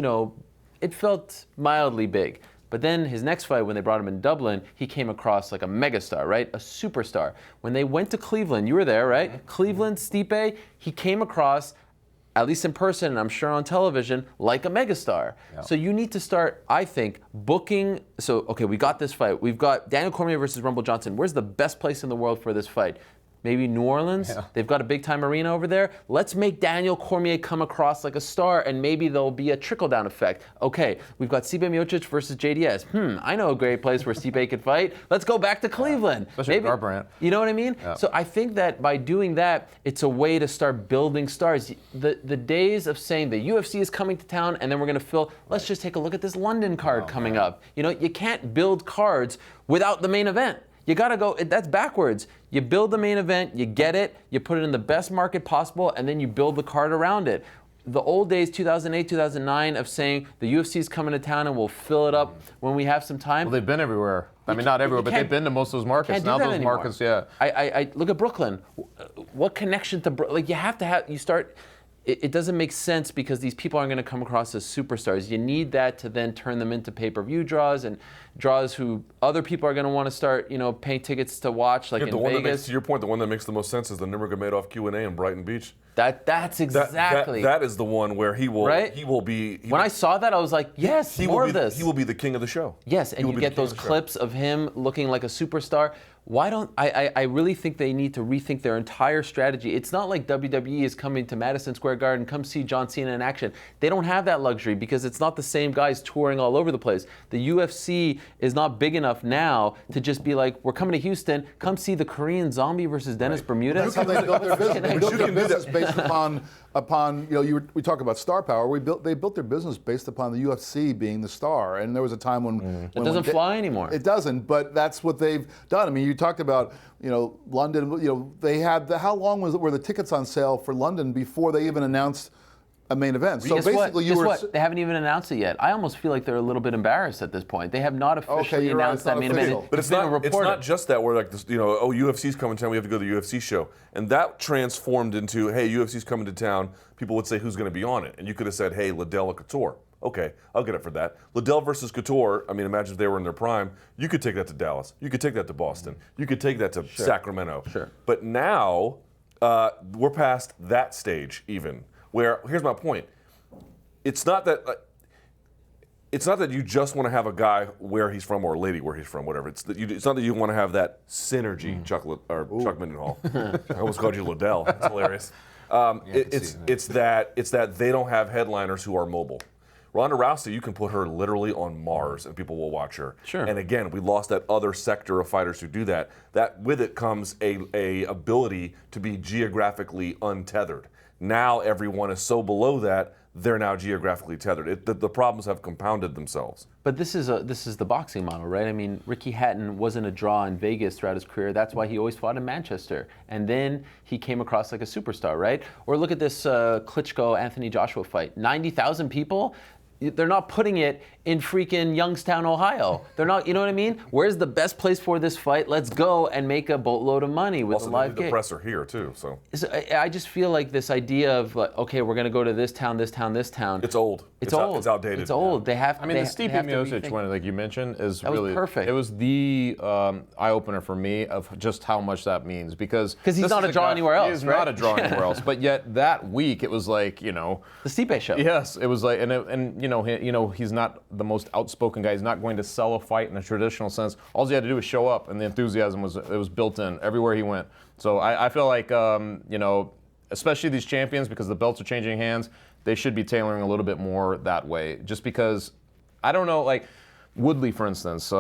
[SPEAKER 1] mildly big. But then his next fight, when they brought him in Dublin, he came across like a megastar, right? A superstar. When they went to Cleveland, you were there, right? Cleveland, Stipe, he came across at least in person, and I'm sure on television, like a megastar. Yeah. So you need to start, I think, booking. So, okay, we got this fight. We've got Daniel Cormier versus Rumble Johnson. Where's the best place in the world for this fight? Maybe New Orleans. Yeah. They've got a big-time arena over there. Let's make Daniel Cormier come across like a star, and maybe there'll be a trickle-down effect. Okay, we've got Stipe Miocic versus JDS. I know a great place where Stipe could fight. Let's go back to Cleveland.
[SPEAKER 3] Especially Garbrandt.
[SPEAKER 1] You know what I mean?
[SPEAKER 3] Yeah.
[SPEAKER 1] So I think that by doing that, it's a way to start building stars. The days of saying the UFC is coming to town and then we're going to fill, let's just take a look at this London card coming up. You know, you can't build cards without the main event. You got to go, that's backwards. You build the main event, you get it, you put it in the best market possible, and then you build the card around it. The old days, 2008, 2009, of saying the UFC's coming to town and we'll fill it up when we have some time.
[SPEAKER 3] Well, they've been everywhere. I mean, not everywhere, but they've been to most of those markets. Now those markets, yeah.
[SPEAKER 1] I look at Brooklyn. What connection to Brooklyn? Like, you have to have, you start, it doesn't make sense because these people aren't going to come across as superstars. You need that to then turn them into pay-per-view draws and draws who other people are going to want to start, paying tickets to watch, like in Vegas.
[SPEAKER 2] To your point, the one that makes the most sense is the Nurmagomedov Q&A in Brighton Beach.
[SPEAKER 1] That's exactly.
[SPEAKER 2] That is the one where he will.
[SPEAKER 1] Right?
[SPEAKER 2] He will be.
[SPEAKER 1] When I saw that, I was like, yes, more of this.
[SPEAKER 2] He will be the king of the show.
[SPEAKER 1] Yes, and you get those clips of him looking like a superstar. Why don't I really think they need to rethink their entire strategy. It's not like WWE is coming to Madison Square Garden, come see John Cena in action. They don't have that luxury because it's not the same guys touring all over the place. The UFC is not big enough now to just be like, we're coming to Houston, come see the Korean Zombie versus Dennis Bermudez.
[SPEAKER 4] That's how they built their business. They built their business based upon we talk about star power. They built their business based upon the UFC being the star, and there was a time when
[SPEAKER 1] it doesn't fly anymore.
[SPEAKER 4] It doesn't, but that's what they've done. I mean, you talked about London. They had how long were the tickets on sale for London before they even announced a main event? So basically,
[SPEAKER 1] Guess what? They haven't even announced it yet. I almost feel like they're a little bit embarrassed at this point. They have not officially announced that main event.
[SPEAKER 2] But it's not just that. We're like this, UFC's coming to town. We have to go to the UFC show, and that transformed into, hey, UFC's coming to town. People would say, who's going to be on it? And you could have said, hey, Liddell or Couture. Okay, I'll get it for that. Liddell versus Couture, I mean, imagine if they were in their prime. You could take that to Dallas. You could take that to Boston. You could take that to Sacramento.
[SPEAKER 1] Sure.
[SPEAKER 2] But now, we're past that stage even, where, here's my point. It's not that you just want to have a guy where he's from or a lady where he's from, whatever. It's not that you want to have that synergy, Chuck Mindenhall. I almost called you Liddell. That's hilarious. It's that they don't have headliners who are mobile. Ronda Rousey, you can put her literally on Mars and people will watch her.
[SPEAKER 1] Sure.
[SPEAKER 2] And again, we lost that other sector of fighters who do that. That with it comes a ability to be geographically untethered. Now everyone is so below that they're now geographically tethered. The problems have compounded themselves.
[SPEAKER 1] But this is the boxing model, right? I mean, Ricky Hatton wasn't a draw in Vegas throughout his career. That's why he always fought in Manchester. And then he came across like a superstar, right? Or look at this Klitschko-Anthony Joshua fight. 90,000 people? They're not putting it in freaking Youngstown, Ohio. They're not, you know what I mean? Where's the best place for this fight? Let's go and make a boatload of money with a live gig.
[SPEAKER 2] The presser here too, so.
[SPEAKER 1] I just feel like this idea of like, okay, we're gonna go to this town, this town, this town.
[SPEAKER 2] It's old.
[SPEAKER 1] It's old.
[SPEAKER 2] It's outdated.
[SPEAKER 1] It's old. They have.
[SPEAKER 3] I mean, the Stipe Miocic one, like you mentioned, is
[SPEAKER 1] that
[SPEAKER 3] really
[SPEAKER 1] was perfect.
[SPEAKER 3] It was the eye opener for me of just how much that means because
[SPEAKER 1] he's not a draw anywhere else.
[SPEAKER 3] He's not a draw anywhere else. But yet that week it was like the
[SPEAKER 1] Stipe show.
[SPEAKER 3] Yes, it was like and he's not the most outspoken guy. He's not going to sell a fight in a traditional sense. All he had to do was show up, and the enthusiasm was built in everywhere he went. So I feel like especially these champions, because the belts are changing hands, they should be tailoring a little bit more that way. Just because I don't know, like Woodley, for instance, they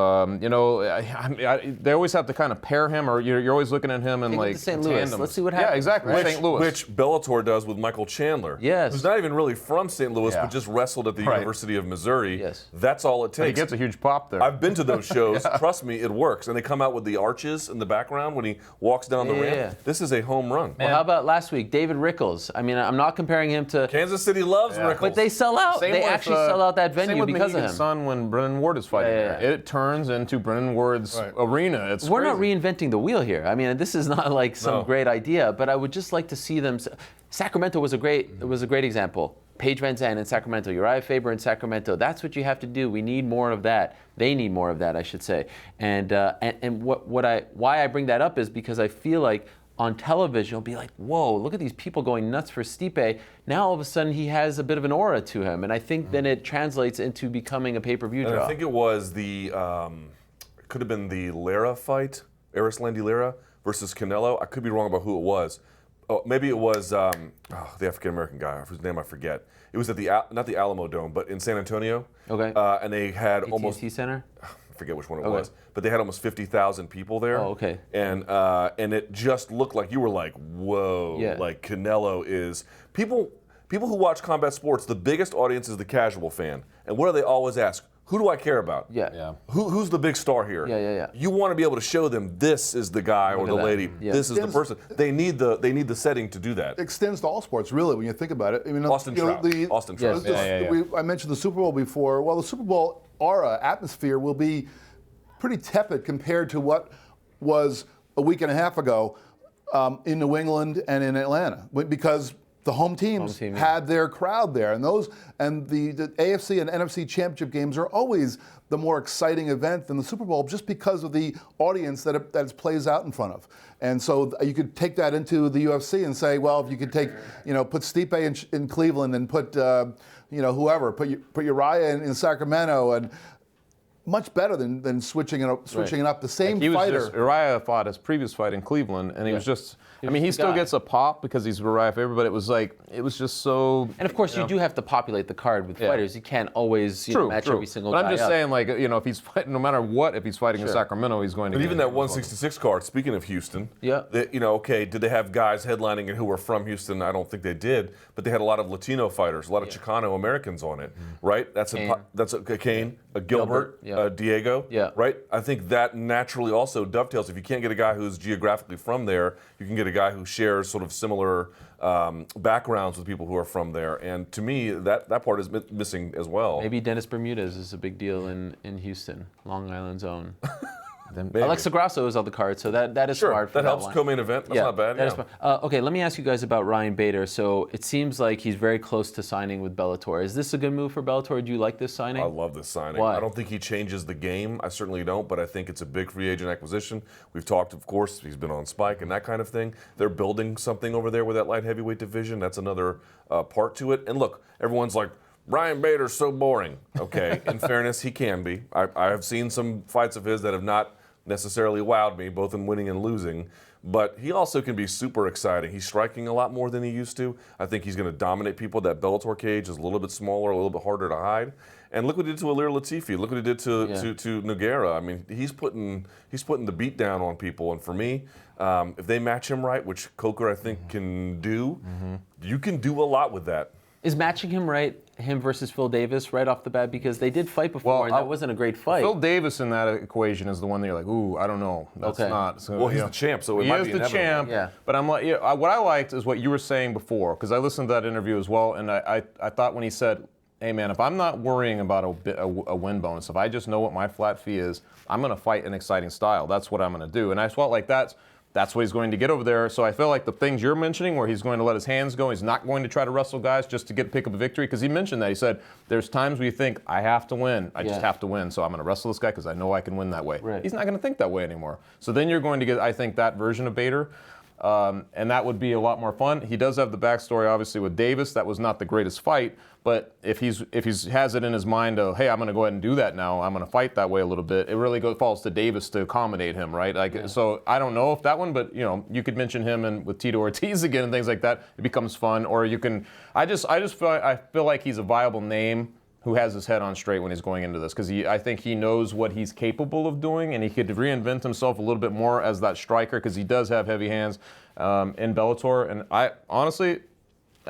[SPEAKER 3] always have to kind of pair him, or you're always looking at him and like
[SPEAKER 1] St. Louis.
[SPEAKER 3] tandem.
[SPEAKER 1] Let's see what happens.
[SPEAKER 3] Yeah, exactly.
[SPEAKER 1] Right?
[SPEAKER 3] St. Louis,
[SPEAKER 2] which Bellator does with Michael Chandler.
[SPEAKER 1] Yes.
[SPEAKER 2] Who's not even really from St. Louis, but just wrestled at the University of Missouri.
[SPEAKER 1] Yes.
[SPEAKER 2] That's all it takes.
[SPEAKER 3] He gets a huge pop there.
[SPEAKER 2] I've been to those shows. Trust me, it works. And they come out with the arches in the background when he walks down the ramp. This is a home run.
[SPEAKER 1] Well, how about last week, David Rickles? I mean, I'm not comparing him to
[SPEAKER 2] Kansas City loves Rickles.
[SPEAKER 1] But they sell out. They actually sell out that venue because of him.
[SPEAKER 3] Son, when Brennan Ward is fighting there, it turns into Brennan Ward's arena.
[SPEAKER 1] We're not reinventing the wheel here. I mean, this is not like some great idea, but I would just like to see them. Sacramento was a great example. Paige Van Zandt in Sacramento, Uriah Faber in Sacramento. That's what you have to do. We need more of that. They need more of that, I should say. And why I bring that up is because I feel like on television, you'll be like, whoa, look at these people going nuts for Stipe. Now all of a sudden he has a bit of an aura to him, and I think then it translates into becoming a pay-per-view draw.
[SPEAKER 2] I think it was the, it could have been the Lara fight, Landy Lara versus Canelo. I could be wrong about who it was. Oh, maybe it was the African-American guy whose name I forget. It was at not the Alamo Dome, but in San Antonio.
[SPEAKER 1] Okay.
[SPEAKER 2] And they had
[SPEAKER 1] AT&T
[SPEAKER 2] almost
[SPEAKER 1] Center?
[SPEAKER 2] I forget which one it was, but they had almost 50,000 people there.
[SPEAKER 1] Oh, okay.
[SPEAKER 2] And it just looked like you were like, whoa, like Canelo is people who watch combat sports. The biggest audience is the casual fan, and what do they always ask? Who do I care about?
[SPEAKER 1] Yeah.
[SPEAKER 2] Who's the big star here?
[SPEAKER 1] Yeah.
[SPEAKER 2] You want to be able to show them this is the guy or the lady.
[SPEAKER 1] Yeah.
[SPEAKER 2] This is the person. They need the setting to do that.
[SPEAKER 4] It extends to all sports, really, when you think about it. I mean,
[SPEAKER 2] Austin Trout.
[SPEAKER 1] Yes.
[SPEAKER 4] I mentioned the Super Bowl before. Well, the Super Bowl aura, atmosphere will be pretty tepid compared to what was a week and a half ago in New England and in Atlanta, because the home teams had their crowd there, and the AFC and NFC championship games are always the more exciting event than the Super Bowl, just because of the audience that it plays out in front of. And so you could take that into the UFC and say, well, if you could take, put Stipe in Cleveland and put, whoever, put Uriah in Sacramento, and much better than switching it up. The same fighter.
[SPEAKER 3] Uriah fought his previous fight in Cleveland, and he was just. I mean, he still gets a pop because he's Uriah favorite, but it was just so.
[SPEAKER 1] And of course, you do have to populate the card with fighters. You can't always match every single guy.
[SPEAKER 3] But I'm just
[SPEAKER 1] up.
[SPEAKER 3] saying, like, if he's fighting, no matter what, if he's fighting in Sacramento, he's going to.
[SPEAKER 2] But even that 166 card. Speaking of Houston, did they have guys headlining it who were from Houston? I don't think they did, but they had a lot of Latino fighters, a lot of Chicano Americans on it, right? That's Kane, Gilbert, Diego, right? I think that naturally also dovetails. If you can't get a guy who's geographically from there, you can get a guy who shares sort of similar backgrounds with people who are from there. And to me, that part is missing as well.
[SPEAKER 1] Maybe Dennis Bermudez is a big deal in Houston, Long Island's own.
[SPEAKER 2] Maybe.
[SPEAKER 1] Alexa Grasso is on the card, so that is smart.
[SPEAKER 2] That helps co-main event. That's not bad.
[SPEAKER 1] That is smart. Okay, let me ask you guys about Ryan Bader. So it seems like he's very close to signing with Bellator. Is this a good move for Bellator? Do you like this signing?
[SPEAKER 2] I love this signing.
[SPEAKER 1] Why?
[SPEAKER 2] I don't think he changes the game. I certainly don't, but I think it's a big free agent acquisition. We've talked, of course, he's been on Spike and that kind of thing. They're building something over there with that light heavyweight division. That's another part to it. And look, everyone's like, Ryan Bader's so boring. Okay, in fairness, he can be. I have seen some fights of his that have not necessarily wowed me, both in winning and losing, but he also can be super exciting. He's striking a lot more than he used to. I think he's going to dominate people. That Bellator cage is a little bit smaller, a little bit harder to hide. And look what he did to Ilir Latifi. Look what he did to Nogueira. I mean, he's putting the beat down on people. And for me, if they match him right, which Coker I think can do, you can do a lot with that.
[SPEAKER 1] Is matching him right, him versus Phil Davis, right off the bat? Because they did fight before, and that wasn't a great fight.
[SPEAKER 3] Phil Davis in that equation is the one that you're like, ooh, I don't know. That's not. So,
[SPEAKER 2] well, he's the champ, so it might be inevitable.
[SPEAKER 3] He is the champ.
[SPEAKER 1] Yeah.
[SPEAKER 3] But I'm like, what I liked is what you were saying before, because I listened to that interview as well, and I thought when he said, hey man, if I'm not worrying about a win bonus, if I just know what my flat fee is, I'm going to fight an exciting style. That's what I'm going to do. And I felt like that's what he's going to get over there. So I feel like the things you're mentioning, where he's going to let his hands go, he's not going to try to wrestle guys just to pick up a victory, because he mentioned that. He said, there's times where you think, I have to win. I just have to win, so I'm going to wrestle this guy because I know I can win that way.
[SPEAKER 1] Right.
[SPEAKER 3] He's not going to think that way anymore. So then you're going to get, I think, that version of Bader. And that would be a lot more fun. He does have the backstory, obviously, with Davis. That was not the greatest fight, but if he has it in his mind of, hey, I'm going to go ahead and do that now, I'm going to fight that way a little bit, it really falls to Davis to accommodate him, right? So I don't know if that one, but you could mention him and with Tito Ortiz again and things like that. It becomes fun, or you can. I feel like he's a viable name who has his head on straight when he's going into this, because I think he knows what he's capable of doing, and he could reinvent himself a little bit more as that striker, because he does have heavy hands in Bellator. And I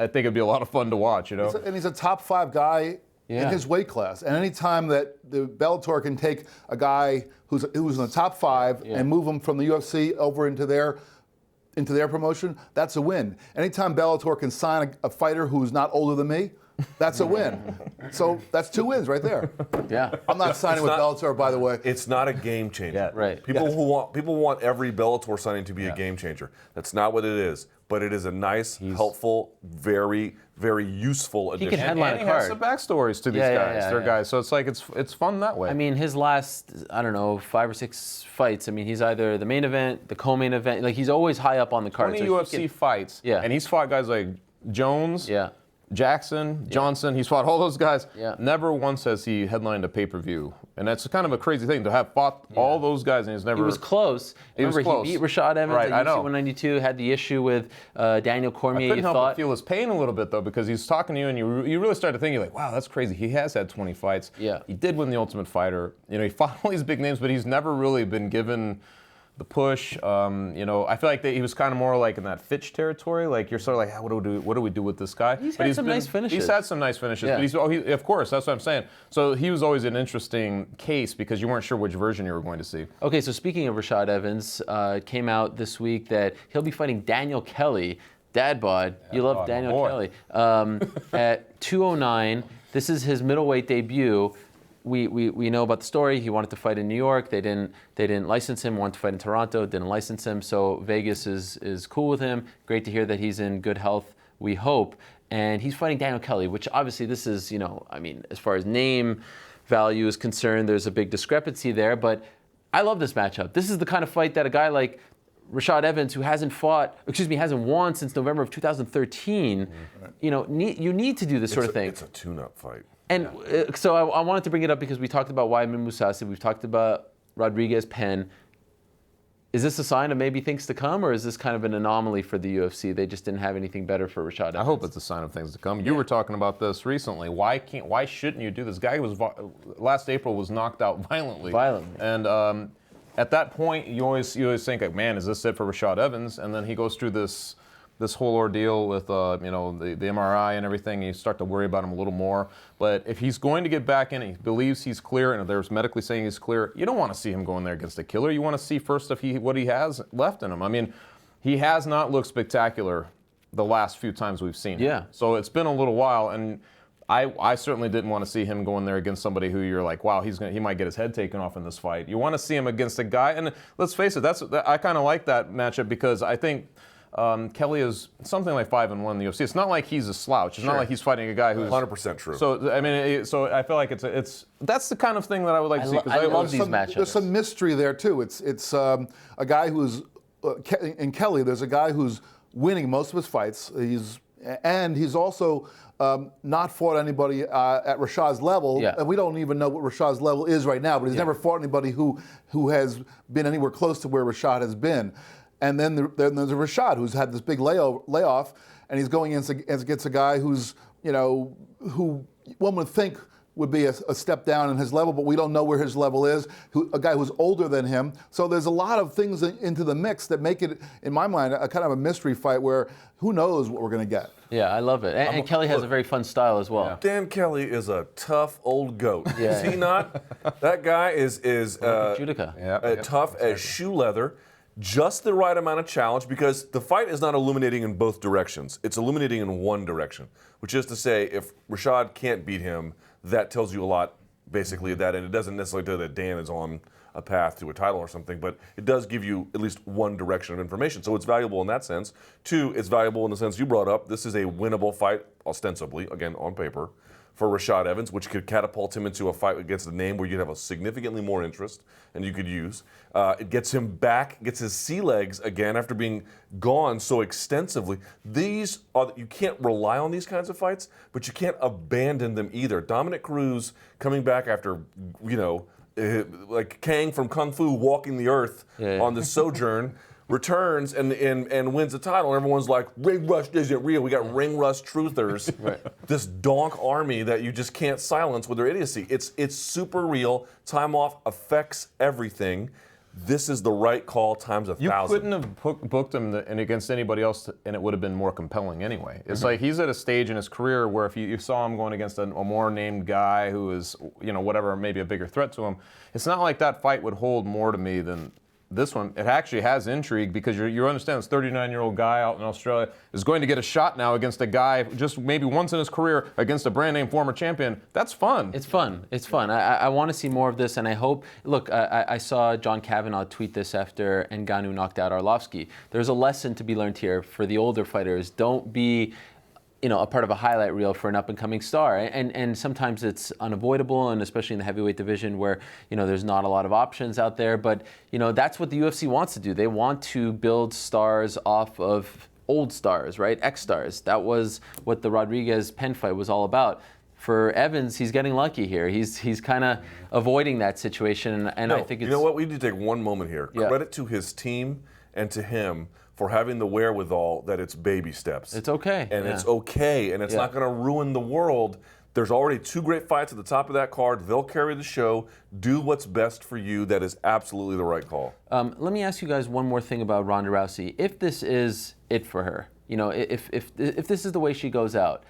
[SPEAKER 3] think it'd be a lot of fun to watch,
[SPEAKER 4] And he's a top 5 guy in his weight class. And any time that the Bellator can take a guy who's in the top 5 and move him from the UFC over into their promotion, that's a win. Anytime Bellator can sign a fighter who's not older than me, that's a win. So that's 2 wins right there.
[SPEAKER 1] Yeah.
[SPEAKER 4] I'm not signing with Bellator, by the way.
[SPEAKER 2] It's not a game changer.
[SPEAKER 1] Yeah, right.
[SPEAKER 2] People want every Bellator signing to be a game changer. That's not what it is. but it is a nice, helpful, very, very useful addition.
[SPEAKER 1] He can headline
[SPEAKER 3] And
[SPEAKER 1] a
[SPEAKER 3] he has
[SPEAKER 1] card.
[SPEAKER 3] some backstories to these guys. They're guys, so it's like it's fun that way.
[SPEAKER 1] I mean, his last, I don't know, 5 or 6 fights. I mean, he's either the main event, the co-main event. Like, he's always high up on the card.
[SPEAKER 3] 20
[SPEAKER 1] So
[SPEAKER 3] UFC fights.
[SPEAKER 1] Yeah.
[SPEAKER 3] And he's fought guys like Jones.
[SPEAKER 1] Yeah.
[SPEAKER 3] Jackson, Johnson, he's fought all those guys.
[SPEAKER 1] Yeah.
[SPEAKER 3] Never once has he headlined a pay-per-view. And that's kind of a crazy thing to have fought all those guys and he's never...
[SPEAKER 1] He was close. Remember, he beat Rashad Evans
[SPEAKER 3] Right, I
[SPEAKER 1] at UFC
[SPEAKER 3] know.
[SPEAKER 1] 192, had the issue with Daniel Cormier.
[SPEAKER 3] I couldn't help but feel his pain a little bit, though, because he's talking to you and you really start to think, you're like, wow, that's crazy. He has had 20 fights.
[SPEAKER 1] Yeah.
[SPEAKER 3] He did win the Ultimate Fighter. You know, he fought all these big names, but he's never really been given the push. You know, I feel like he was kind of more like in that Fitch territory. Like, you're sort of like, ah, what do we do with this guy?
[SPEAKER 1] He's had some nice finishes.
[SPEAKER 3] He's had some nice finishes, but of course, that's what I'm saying. So he was always an interesting case because you weren't sure which version you were going to see.
[SPEAKER 1] Okay, so speaking of Rashad Evans, it came out this week that he'll be fighting Daniel Kelly. Dad bod, you love Daniel Kelly. At 209, this is his middleweight debut. We know about the story. He wanted to fight in New York. They didn't license him. Wanted to fight in Toronto. Didn't license him. So Vegas is cool with him. Great to hear that he's in good health. We hope. And he's fighting Daniel Kelly, which obviously this is, you know, I mean, as far as name value is concerned, there's a big discrepancy there. But I love this matchup. This is the kind of fight that a guy like Rashad Evans, who hasn't won since November of 2013, you know, you need to do this sort of thing.
[SPEAKER 2] It's a tune-up fight.
[SPEAKER 1] And so I wanted to bring it up because we talked about Weidman Mousasi, we've talked about Rodriguez Penn. Is this a sign of maybe things to come, or is this kind of an anomaly for the UFC? They just didn't have anything better for Rashad Evans.
[SPEAKER 3] I hope it's a sign of things to come. You were talking about this recently. Why shouldn't you do this? Guy was last April was knocked out violently. And at that point, you always think, like, man, is this it for Rashad Evans? And then he goes through this whole ordeal with you know, the MRI and everything. And you start to worry about him a little more. But if he's going to get back in, he believes he's clear, and there's medically saying he's clear. You don't want to see him going there against a killer. You want to see first what he has left in him. I mean, he has not looked spectacular the last few times we've seen him.
[SPEAKER 1] Yeah.
[SPEAKER 3] So it's been a little while, and I certainly didn't want to see him going there against somebody who you're like, wow, he might get his head taken off in this fight. You want to see him against a guy, and let's face it, I kind of like that matchup because I think Kelly is something like 5-1 in the UFC. It's not like he's a slouch. It's not like he's fighting a guy who's
[SPEAKER 2] 100% true.
[SPEAKER 3] So I mean, I feel like that's the kind of thing that I would like to see.
[SPEAKER 1] I love these matchups.
[SPEAKER 4] There's some mystery there too. It's a guy who's in Kelly. There's a guy who's winning most of his fights. He's also not fought anybody at Rashad's level, and we don't even know what Rashad's level is right now. But he's never fought anybody who has been anywhere close to where Rashad has been. And then there's Rashad, who's had this big layoff, and he's going against a guy who's, you know, who one would think would be a step down in his level, but we don't know where his level is, a guy who's older than him. So there's a lot of things into the mix that make it, in my mind, a kind of a mystery fight where who knows what we're going to get.
[SPEAKER 1] Yeah, I love it. And Kelly has a very fun style as well.
[SPEAKER 2] Yeah. Dan Kelly is a tough old goat. Is he not? That guy is
[SPEAKER 1] Judica.
[SPEAKER 2] Tough as shoe leather. Just the right amount of challenge, because the fight is not illuminating in both directions. It's illuminating in one direction, which is to say, if Rashad can't beat him, that tells you a lot, basically, of that. And it doesn't necessarily tell you that Dan is on a path to a title or something, but it does give you at least one direction of information. So it's valuable in that sense. Two, it's valuable in the sense you brought up. This is a winnable fight, ostensibly, again, on paper, for Rashad Evans, which could catapult him into a fight against a name where you'd have a significantly more interest and you could use. It gets him back, gets his sea legs again after being gone so extensively. You can't rely on these kinds of fights, but you can't abandon them either. Dominic Cruz coming back after, you know, like Kang from Kung Fu walking the earth on the sojourn, returns and wins the title. And everyone's like, ring rust isn't real. We got ring rust truthers. This donk army that you just can't silence with their idiocy. It's super real. Time off affects everything. This is the right call times 1,000.
[SPEAKER 3] You couldn't have booked him and against anybody else, and it would have been more compelling anyway. It's like he's at a stage in his career where if you saw him going against a more named guy who is, you know, whatever, maybe a bigger threat to him, it's not like that fight would hold more to me than this one, it actually has intrigue because you understand this 39-year-old guy out in Australia is going to get a shot now against a guy just maybe once in his career against a brand name former champion. That's fun.
[SPEAKER 1] It's fun. It's fun. I want to see more of this, and I hope. Look, I saw John Kavanagh tweet this after Ngannou knocked out Arlovski. There's a lesson to be learned here for the older fighters. Don't be, a part of a highlight reel for an up-and-coming star. And sometimes it's unavoidable, and especially in the heavyweight division where, there's not a lot of options out there. But, that's what the UFC wants to do. They want to build stars off of old stars, right? Ex-stars. That was what the Rodriguez-Penn fight was all about. For Evans, he's getting lucky here. He's kind of avoiding that situation, and I think it's...
[SPEAKER 2] You know what? We need to take one moment here.
[SPEAKER 1] Yeah.
[SPEAKER 2] Credit to his team and to him for having the wherewithal that it's baby steps.
[SPEAKER 1] It's okay.
[SPEAKER 2] And it's okay, and it's not going to ruin the world. There's already 2 great fights at the top of that card. They'll carry the show. Do what's best for you. That is absolutely the right call.
[SPEAKER 1] Let me ask you guys one more thing about Ronda Rousey. If this is it for her, if this is the way she goes out,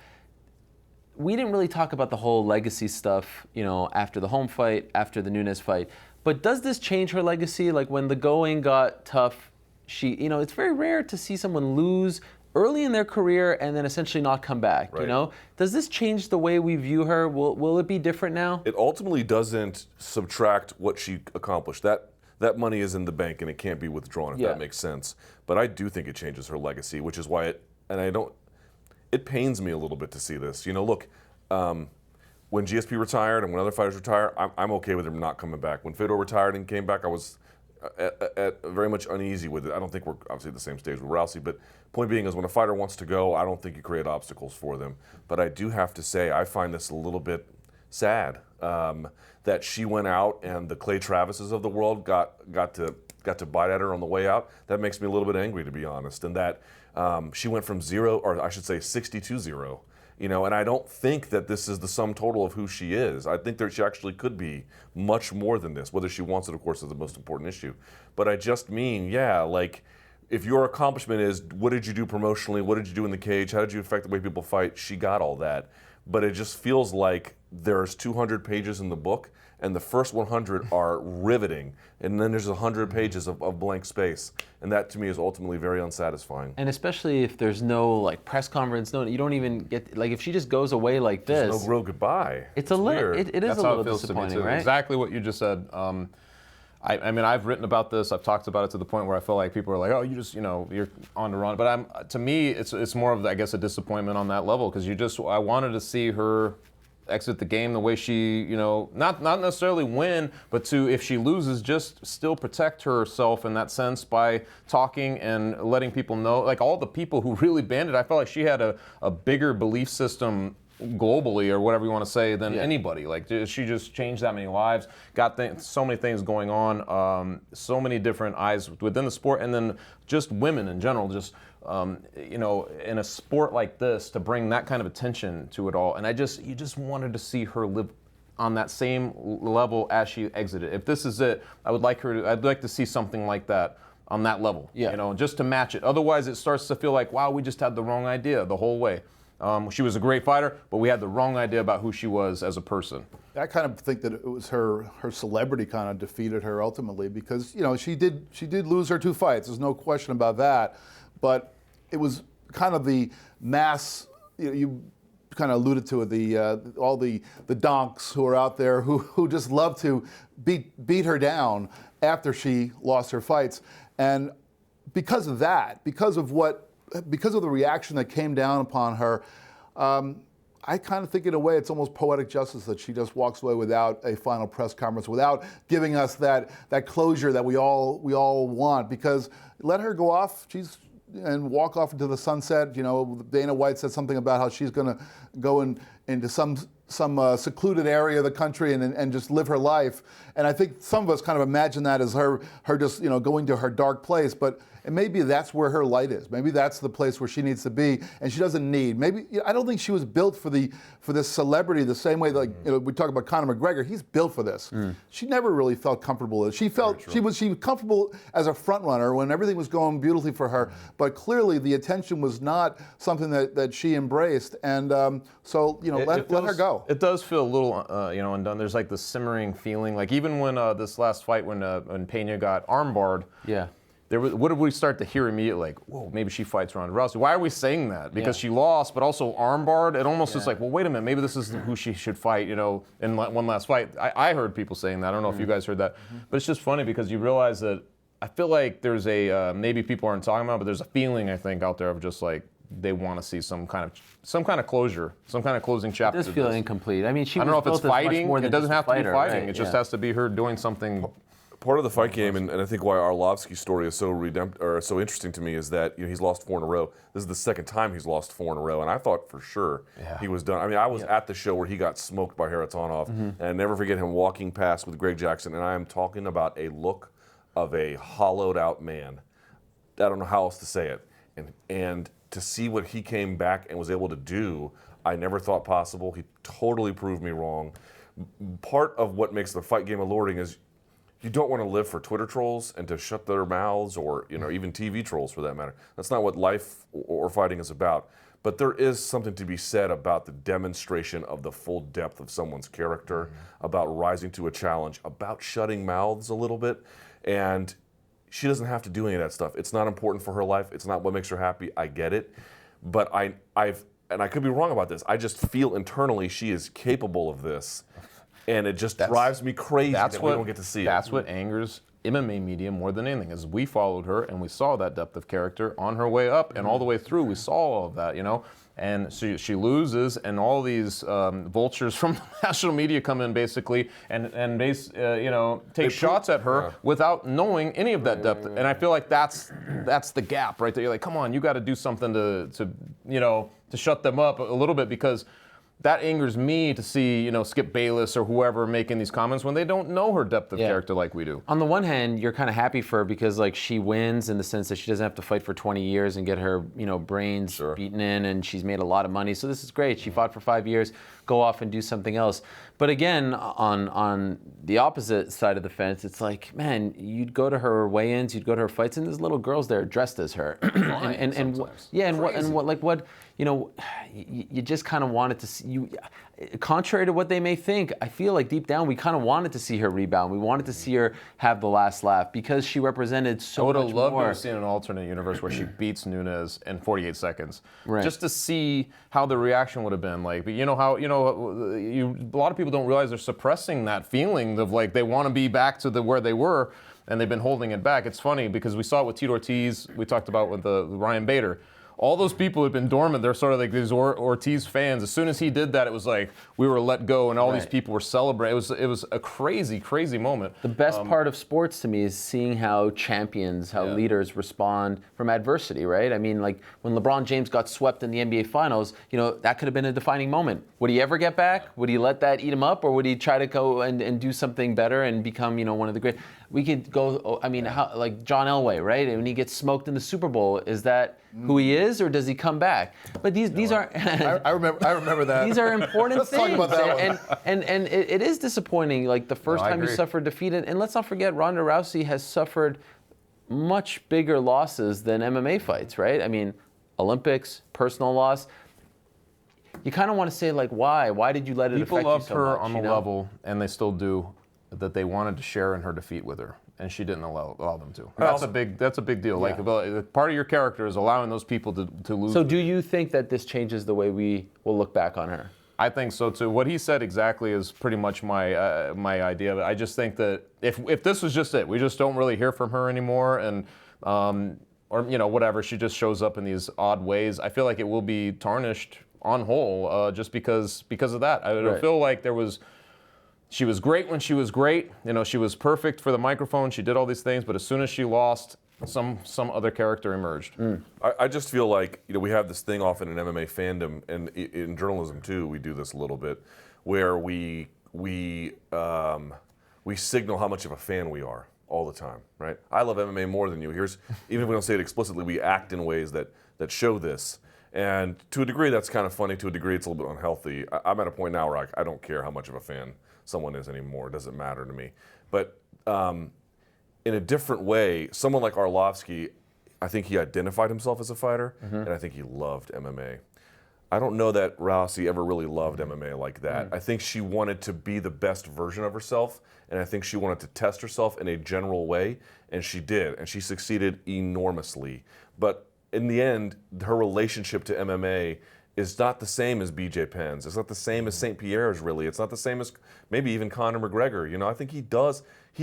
[SPEAKER 1] we didn't really talk about the whole legacy stuff, after the Holm fight, after the Nunes fight. But does this change her legacy? Like when the going got tough, it's very rare to see someone lose early in their career and then essentially not come back,
[SPEAKER 2] Right.
[SPEAKER 1] Does this change the way we view her? Will it be different now?
[SPEAKER 2] It ultimately doesn't subtract what she accomplished. That money is in the bank and it can't be withdrawn, if that makes sense. But I do think it changes her legacy, which is why it pains me a little bit to see this. Look, when GSP retired and when other fighters retire, I'm okay with him not coming back. When Fedor retired and came back, I was very much uneasy with it. I don't think we're obviously at the same stage with Rousey, but point being is when a fighter wants to go, I don't think you create obstacles for them. But I do have to say, I find this a little bit sad that she went out and the Clay Travises of the world got to bite at her on the way out. That makes me a little bit angry, to be honest, and that she went from 0, or I should say 60 to 0. And I don't think that this is the sum total of who she is. I think that she actually could be much more than this. Whether she wants it, of course, is the most important issue. But I just mean, if your accomplishment is, what did you do promotionally? What did you do in the cage? How did you affect the way people fight? She got all that. But it just feels like there's 200 pages in the book, and the first 100 are riveting, and then there's 100 pages of blank space, and that to me is ultimately very unsatisfying.
[SPEAKER 1] And especially if there's no press conference, you don't even get if she just goes away like this.
[SPEAKER 2] There's no real goodbye.
[SPEAKER 1] It's a little.
[SPEAKER 2] Weird.
[SPEAKER 1] It is
[SPEAKER 3] That's
[SPEAKER 1] a
[SPEAKER 3] how
[SPEAKER 1] little
[SPEAKER 3] it feels
[SPEAKER 1] disappointing,
[SPEAKER 3] to me too.
[SPEAKER 1] right?
[SPEAKER 3] Exactly what you just said. I mean, I've written about this. I've talked about it to the point where I feel like people are like, "Oh, you just, you're on to run." But to me, it's more of, I guess, a disappointment on that level because I wanted to see her exit the game the way she, not necessarily win, but if she loses, just still protect herself in that sense by talking and letting people know. Like all the people who really banned it, I felt like she had a bigger belief system globally, or whatever you want to say, than anybody. Like she just changed that many lives, got so many things going on, so many different eyes within the sport, and then just women in general, just in a sport like this, to bring that kind of attention to it all. And you just wanted to see her live on that same level as she exited. If this is it, I'd like to see something like that on that level, just to match it. Otherwise, it starts to feel like, wow, we just had the wrong idea the whole way. She was a great fighter, but we had the wrong idea about who she was as a person.
[SPEAKER 4] I kind of think that it was her celebrity kind of defeated her ultimately because she did lose her 2 fights. There's no question about that, but it was kind of the mass. You kind of alluded to it. All the donks who are out there who just love to beat her down after she lost her fights, and because of that, because of the reaction that came down upon her, I kind of think in a way it's almost poetic justice that she just walks away without a final press conference, without giving us that closure that we all want. Because let her go off, and walk off into the sunset. Dana White said something about how she's going to go into some secluded area of the country and just live her life. And I think some of us kind of imagine that as her just going to her dark place. But maybe that's where her light is. Maybe that's the place where she needs to be, and she doesn't need. Maybe I don't think she was built for this celebrity the same way we talk about Conor McGregor. He's built for this. She never really felt comfortable with it. She felt she was comfortable as a front runner when everything was going beautifully for her. But clearly the attention was not something that she embraced, and so let her go. go.
[SPEAKER 3] It does feel a little, undone. There's like this simmering feeling. Like even when this last fight, when Pena got armbarred,
[SPEAKER 1] Yeah.
[SPEAKER 3] What did we start to hear immediately? Like, whoa, maybe she fights Ronda Rousey. Why are we saying that? Because she lost, but also armbarred. It almost is like, well, wait a minute, maybe this is who she should fight, in one last fight. I heard people saying that. I don't know if you guys heard that. But it's just funny because you realize that I feel like there's maybe people aren't talking about, but there's a feeling, I think, out there of just like, they want to see some kind of closure, some kind of closing chapter.
[SPEAKER 1] It does feel incomplete. I mean, she
[SPEAKER 3] I don't know if it's fighting. It doesn't have to be fighting.
[SPEAKER 1] Right?
[SPEAKER 3] It just has to be her doing something.
[SPEAKER 2] Part of the fight game, and I think why Arlovsky's story is so so interesting to me, is that he's lost 4 in a row. This is the second time he's lost 4 in a row, and I thought for sure he was done. I mean, I was at the show where he got smoked by Haratonov, and I never forget him walking past with Greg Jackson, and I am talking about a look of a hollowed-out man. I don't know how else to say it, and to see what he came back and was able to do, I never thought possible. He totally proved me wrong. Part of what makes the fight game alluring is you don't want to live for Twitter trolls and to shut their mouths, or even TV trolls for that matter. That's not what life or fighting is about. But there is something to be said about the demonstration of the full depth of someone's character, about rising to a challenge, about shutting mouths a little bit. And she doesn't have to do any of that stuff. It's not important for her life. It's not what makes her happy. I get it. But and I could be wrong about this, I just feel internally she is capable of this. And it just drives me crazy that we don't get to see it.
[SPEAKER 3] That's what angers MMA media more than anything, is we followed her and we saw that depth of character on her way up and all the way through. We saw all of that, And she loses, and all these vultures from the national media come in basically and take shots at her without knowing any of that depth. And I feel like that's the gap right there. You're like, come on, you got to do something to shut them up a little bit, because that angers me to see, Skip Bayless or whoever making these comments when they don't know her depth of character like we do.
[SPEAKER 1] On the one hand, you're kind of happy for her because, like, she wins in the sense that she doesn't have to fight for 20 years and get her, brains beaten in, and she's made a lot of money. So this is great. She fought for 5 years, go off and do something else. But again, on the opposite side of the fence, it's like, man, you'd go to her weigh-ins, you'd go to her fights, and there's little girls there dressed as her. You just kind of wanted to see you. Contrary to what they may think, I feel like deep down we kind of wanted to see her rebound. We wanted to see her have the last laugh because she represented so much more. I would have loved to have seen
[SPEAKER 3] an alternate universe where she beats Nunes in 48 seconds, just to see how the reaction would have been. Like, a lot of people don't realize they're suppressing that feeling of like they want to be back to where they were, and they've been holding it back. It's funny because we saw it with Tito Ortiz. We talked about with Ryan Bader. All those people had been dormant. They're sort of like these Ortiz fans. As soon as he did that, it was like we were let go, and all these people were celebrating. It was a crazy, crazy moment.
[SPEAKER 1] The best part of sports to me is seeing how champions, how leaders respond from adversity, right? I mean, like when LeBron James got swept in the NBA Finals, that could have been a defining moment. Would he ever get back? Would he let that eat him up, or would he try to go and do something better and become, one of the great? We could go. I mean, like John Elway, right? When he gets smoked in the Super Bowl, is that who he is, or does he come back? But these are.
[SPEAKER 4] I remember that.
[SPEAKER 1] These are important
[SPEAKER 4] Let's
[SPEAKER 1] things.
[SPEAKER 4] talk about that one.
[SPEAKER 1] And it is disappointing. Like the first time you suffered defeat, and let's not forget, Ronda Rousey has suffered much bigger losses than MMA fights, right? I mean, Olympics, personal loss. You kind of want to say, like, why? Why did you let it affect you so much?
[SPEAKER 3] People loved her on the level, and they still do, that they wanted to share in her defeat with her, and she didn't allow them to. That's a big deal.
[SPEAKER 1] Yeah.
[SPEAKER 3] Like, part of your character is allowing those people to lose.
[SPEAKER 1] So do you think that this changes the way we will look back on her?
[SPEAKER 3] I think so too. What he said exactly is pretty much my idea of it. I just think that if this was just it, we just don't really hear from her anymore, and or whatever, she just shows up in these odd ways. I feel like it will be tarnished on whole, just because of that. I feel like she was great when she was great. She was perfect for the microphone. She did all these things, but as soon as she lost, some other character emerged.
[SPEAKER 2] I just feel like we have this thing often in MMA fandom, and in journalism too. We do this a little bit, where we signal how much of a fan we are all the time, right? I love MMA more than you. Even if we don't say it explicitly, we act in ways that show this. And to a degree, that's kind of funny. To a degree, it's a little bit unhealthy. I'm at a point now where I don't care how much of a fan someone is anymore. It doesn't matter to me. But in a different way, someone like Arlovsky, I think he identified himself as a fighter, and I think he loved MMA. I don't know that Rousey ever really loved MMA like that. I think she wanted to be the best version of herself, and I think she wanted to test herself in a general way, and she did, and she succeeded enormously. But in the end, her relationship to MMA is not the same as BJ Penn's. It's not the same as St. Pierre's, really. It's not the same as maybe even Conor McGregor. You know, I think he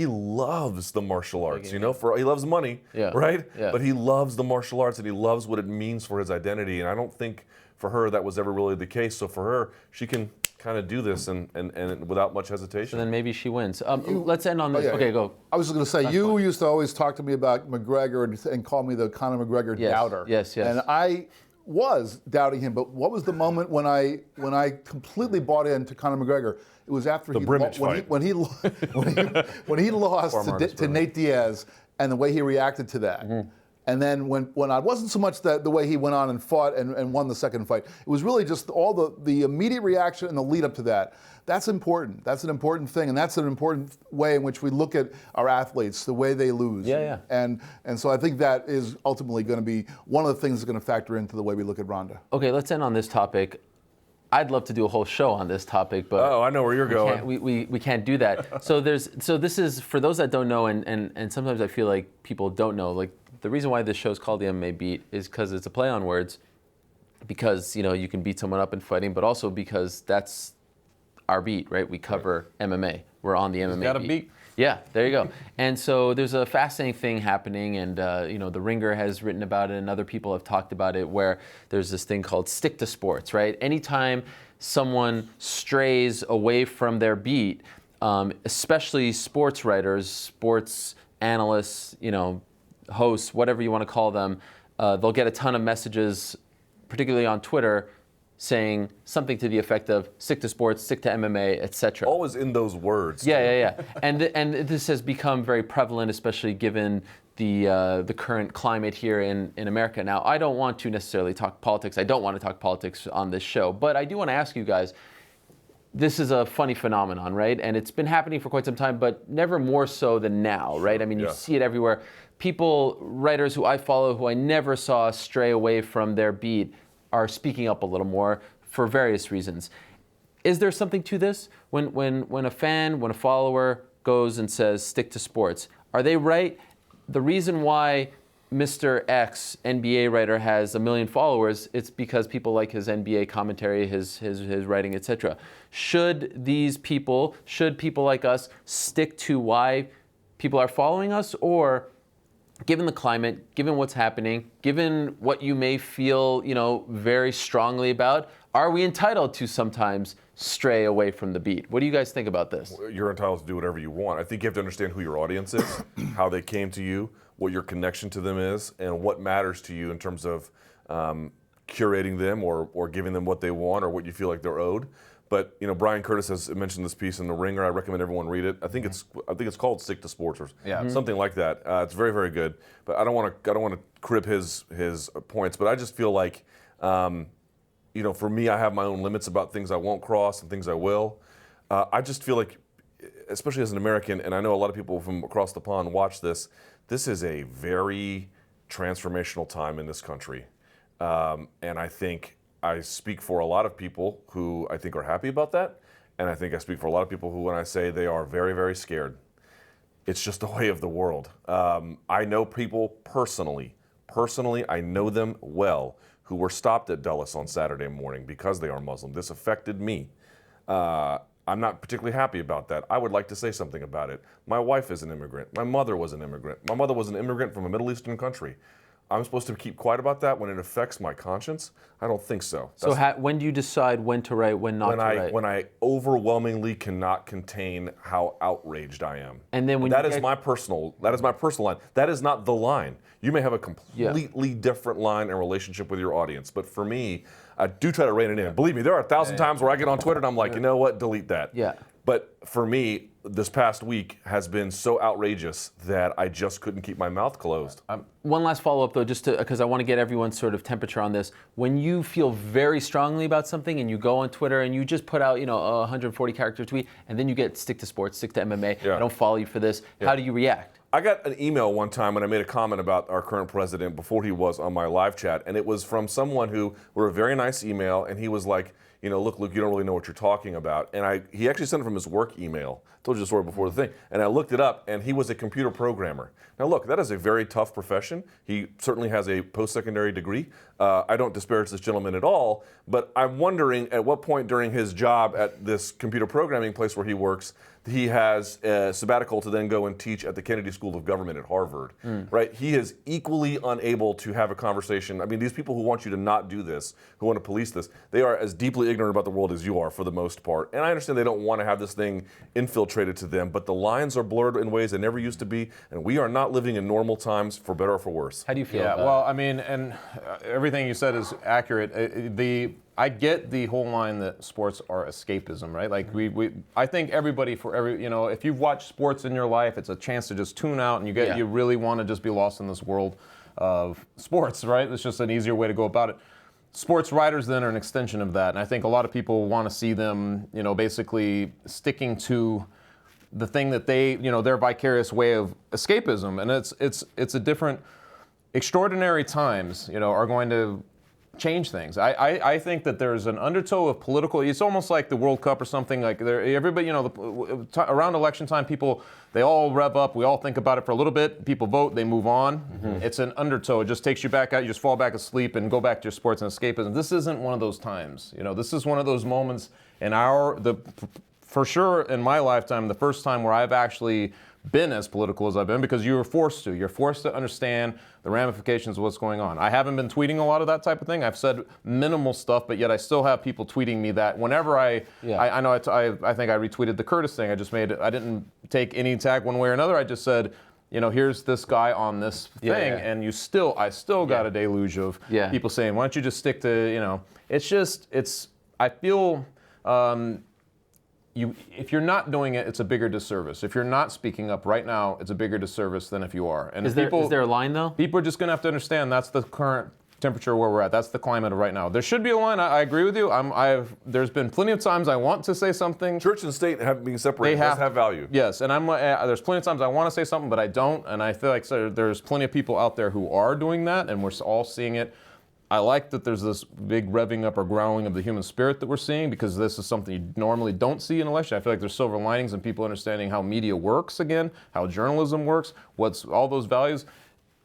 [SPEAKER 2] loves the martial arts, you know, he loves money, right?
[SPEAKER 1] Yeah.
[SPEAKER 2] But he loves the martial arts, and he loves what it means for his identity, and I don't think for her that was ever really the case. So for her, she can kind of do this and without much hesitation.
[SPEAKER 1] So then maybe she wins. Let's end on this. Okay, go.
[SPEAKER 4] I was just going to say, you used to always talk to me about McGregor and call me the Conor McGregor doubter.
[SPEAKER 1] Yes.
[SPEAKER 4] And I was doubting him, but what was the moment when I completely bought into Conor McGregor? It was after when he lost to Nate Diaz, and the way he reacted to that. And then when I wasn't so much the way he went on and fought and won the second fight, it was really just all the immediate reaction and the lead up to that. That's important. That's an important thing, and that's an important way in which we look at our athletes, the way they lose.
[SPEAKER 1] Yeah.
[SPEAKER 4] And so I think that is ultimately going to be one of the things that's going to factor into the way we look at Ronda.
[SPEAKER 1] Okay, let's end on this topic. I'd love to do a whole show on this topic, but
[SPEAKER 2] I know where you're going.
[SPEAKER 1] We can't do that. So this is for those that don't know, and sometimes I feel like people don't know. Like the reason why this show is called the MMA Beat is because it's a play on words. Because you can beat someone up in fighting, but also because that's our beat, right? We cover MMA. We're on the MMA
[SPEAKER 3] got a
[SPEAKER 1] beat.
[SPEAKER 3] beat.
[SPEAKER 1] Yeah, there you go. And so there's a fascinating thing happening, and The Ringer has written about it, and other people have talked about it, where there's this thing called stick to sports, right? Anytime someone strays away from their beat, especially sports writers, sports analysts, hosts, whatever you want to call them, they'll get a ton of messages, particularly on Twitter, saying something to the effect of stick to sports, stick to MMA, etc.
[SPEAKER 2] Always in those words.
[SPEAKER 1] Yeah. And this has become very prevalent, especially given the current climate here in America. Now, I don't want to necessarily talk politics. I don't want to talk politics on this show, but I do want to ask you guys, this is a funny phenomenon, right? And it's been happening for quite some time, but never more so than now, right? I mean, you see it everywhere. People, writers who I follow, who I never saw stray away from their beat, are speaking up a little more for various reasons. Is there something to this? When a fan, when a follower goes and says, stick to sports, are they right? The reason why Mr. X, NBA writer, has 1 million followers, it's because people like his NBA commentary, his writing, etc. Should people like us stick to why people are following us, or given the climate, given what's happening, given what you may feel, very strongly about, are we entitled to sometimes stray away from the beat? What do you guys think about this?
[SPEAKER 2] You're entitled to do whatever you want. I think you have to understand who your audience is, how they came to you, what your connection to them is, and what matters to you in terms of curating them or giving them what they want or what you feel like they're owed. But Brian Curtis has mentioned this piece in The Ringer. I recommend everyone read it. I think it's called "Stick to Sports" or something like that. It's very, very good. But I don't want to crib his points. But I just feel like, for me, I have my own limits about things I won't cross and things I will. I just feel like, especially as an American, and I know a lot of people from across the pond watch this. This is a very transformational time in this country, and I think I speak for a lot of people who I think are happy about that, and I think I speak for a lot of people who, when I say they are very, very scared, it's just the way of the world. I know people personally, I know them well, who were stopped at Dulles on Saturday morning because they are Muslim. This affected me. I'm not particularly happy about that. I would like to say something about it. My wife is an immigrant. My mother was an immigrant. My mother was an immigrant from a Middle Eastern country. I'm supposed to keep quiet about that when it affects my conscience? I don't think so.
[SPEAKER 1] So when do you decide when to write, when not to write?
[SPEAKER 2] When I overwhelmingly cannot contain how outraged I am.
[SPEAKER 1] And then
[SPEAKER 2] that is my personal line. That is not the line. You may have a completely different line and relationship with your audience, but for me, I do try to rein it in. Believe me, there are 1,000 times where I get on Twitter and I'm like, you know what, delete that.
[SPEAKER 1] Yeah.
[SPEAKER 2] But for me, this past week has been so outrageous that I just couldn't keep my mouth closed.
[SPEAKER 1] One last follow-up, though, just because I want to get everyone's sort of temperature on this. When you feel very strongly about something and you go on Twitter and you just put out, a 140-character tweet, and then you get stick to sports, stick to MMA, I don't follow you for this, how do you react?
[SPEAKER 2] I got an email one time when I made a comment about our current president before he was on my live chat, and it was from someone who wrote a very nice email, and he was like, you know, look, Luke, you don't really know what you're talking about. And he actually sent it from his work email. I told you the story before the thing. And I looked it up, and he was a computer programmer. Now, look, that is a very tough profession. He certainly has a post-secondary degree. I don't disparage this gentleman at all, but I'm wondering at what point during his job at this computer programming place where he works, he has a sabbatical to then go and teach at the Kennedy School of Government at Harvard, right? He is equally unable to have a conversation. I mean, these people who want you to not do this, who want to police this, they are as deeply ignorant about the world as you are for the most part. And I understand they don't want to have this thing infiltrated to them, but the lines are blurred in ways they never used to be, and we are not living in normal times, for better or for worse.
[SPEAKER 1] How do you feel about
[SPEAKER 3] well, I mean, and everything you said is accurate. I get the whole line that sports are escapism, right? Like I think everybody, if you've watched sports in your life, it's a chance to just tune out, and you really want to just be lost in this world of sports, right? It's just an easier way to go about it. Sports writers then are an extension of that, and I think a lot of people want to see them, basically sticking to the thing that they, their vicarious way of escapism, and it's a different. Extraordinary times, are going to change things. I think that there's an undertow of political. It's almost like the World Cup or something. Like everybody, around election time, people they all rev up. We all think about it for a little bit. People vote. They move on. It's an undertow. It just takes you back out. You just fall back asleep and go back to your sports and escapism. This isn't one of those times. This is one of those moments in for sure in my lifetime, the first time where I've actually been as political as I've been, because you're forced to. You're forced to understand the ramifications of what's going on. I haven't been tweeting a lot of that type of thing. I've said minimal stuff, but yet I still have people tweeting me that whenever I think I retweeted the Curtis thing I just made. I didn't take any tag one way or another. I just said, here's this guy on this thing, and I still got a deluge of people saying, why don't you just stick to, I feel, if you're not doing it, it's a bigger disservice. If you're not speaking up right now, it's a bigger disservice than if you are. And
[SPEAKER 1] is there a line, though?
[SPEAKER 3] People are just going to have to understand that's the current temperature where we're at. That's the climate of right now. There should be a line. I agree with you. There's been plenty of times I want to say something.
[SPEAKER 2] Church and state being separated does have value.
[SPEAKER 3] Yes, and there's plenty of times I want to say something, but I don't. And I feel like there's plenty of people out there who are doing that, and we're all seeing it. I like that there's this big revving up or growling of the human spirit that we're seeing, because this is something you normally don't see in an election. I feel like there's silver linings in people understanding how media works again, how journalism works, what's all those values.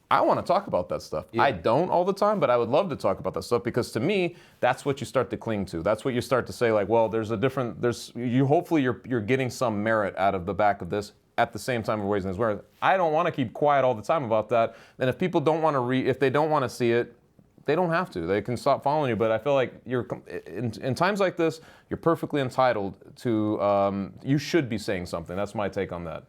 [SPEAKER 3] I want to talk about that stuff. I don't all the time, but I would love to talk about that stuff, because to me, that's what you start to cling to. That's what you start to say, like, well, hopefully you're getting some merit out of the back of this. At the same time, we're raising this. Whereas I don't want to keep quiet all the time about that. And if people don't want to if they don't want to see it, they don't have to. They can stop following you. But I feel like in times like this, you're perfectly entitled to. You should be saying something. That's my take on that.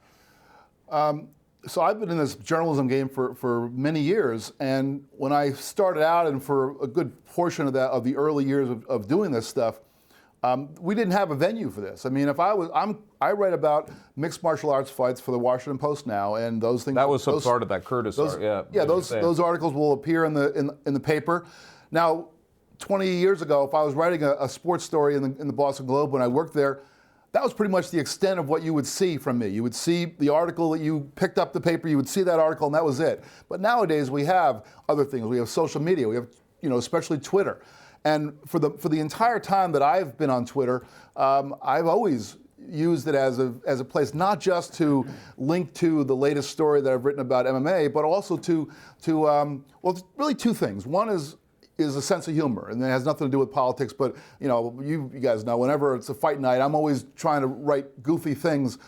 [SPEAKER 4] So I've been in this journalism game for many years, and when I started out, and for a good portion of the early years of doing this stuff, we didn't have a venue for this. I mean, I write about mixed martial arts fights for the Washington Post now, and those things.
[SPEAKER 3] That was some part of that Curtis.
[SPEAKER 4] Those articles will appear in the paper. Now, 20 years ago, if I was writing a sports story in the Boston Globe when I worked there, that was pretty much the extent of what you would see from me. You would see the article that you picked up the paper, you would see that article, and that was it. But nowadays we have other things. We have social media. We have, especially Twitter. And for the entire time that I've been on Twitter, I've always used it as a place not just to link to the latest story that I've written about MMA, but also to really two things. One is a sense of humor, and it has nothing to do with politics. But you guys know, whenever it's a fight night, I'm always trying to write goofy things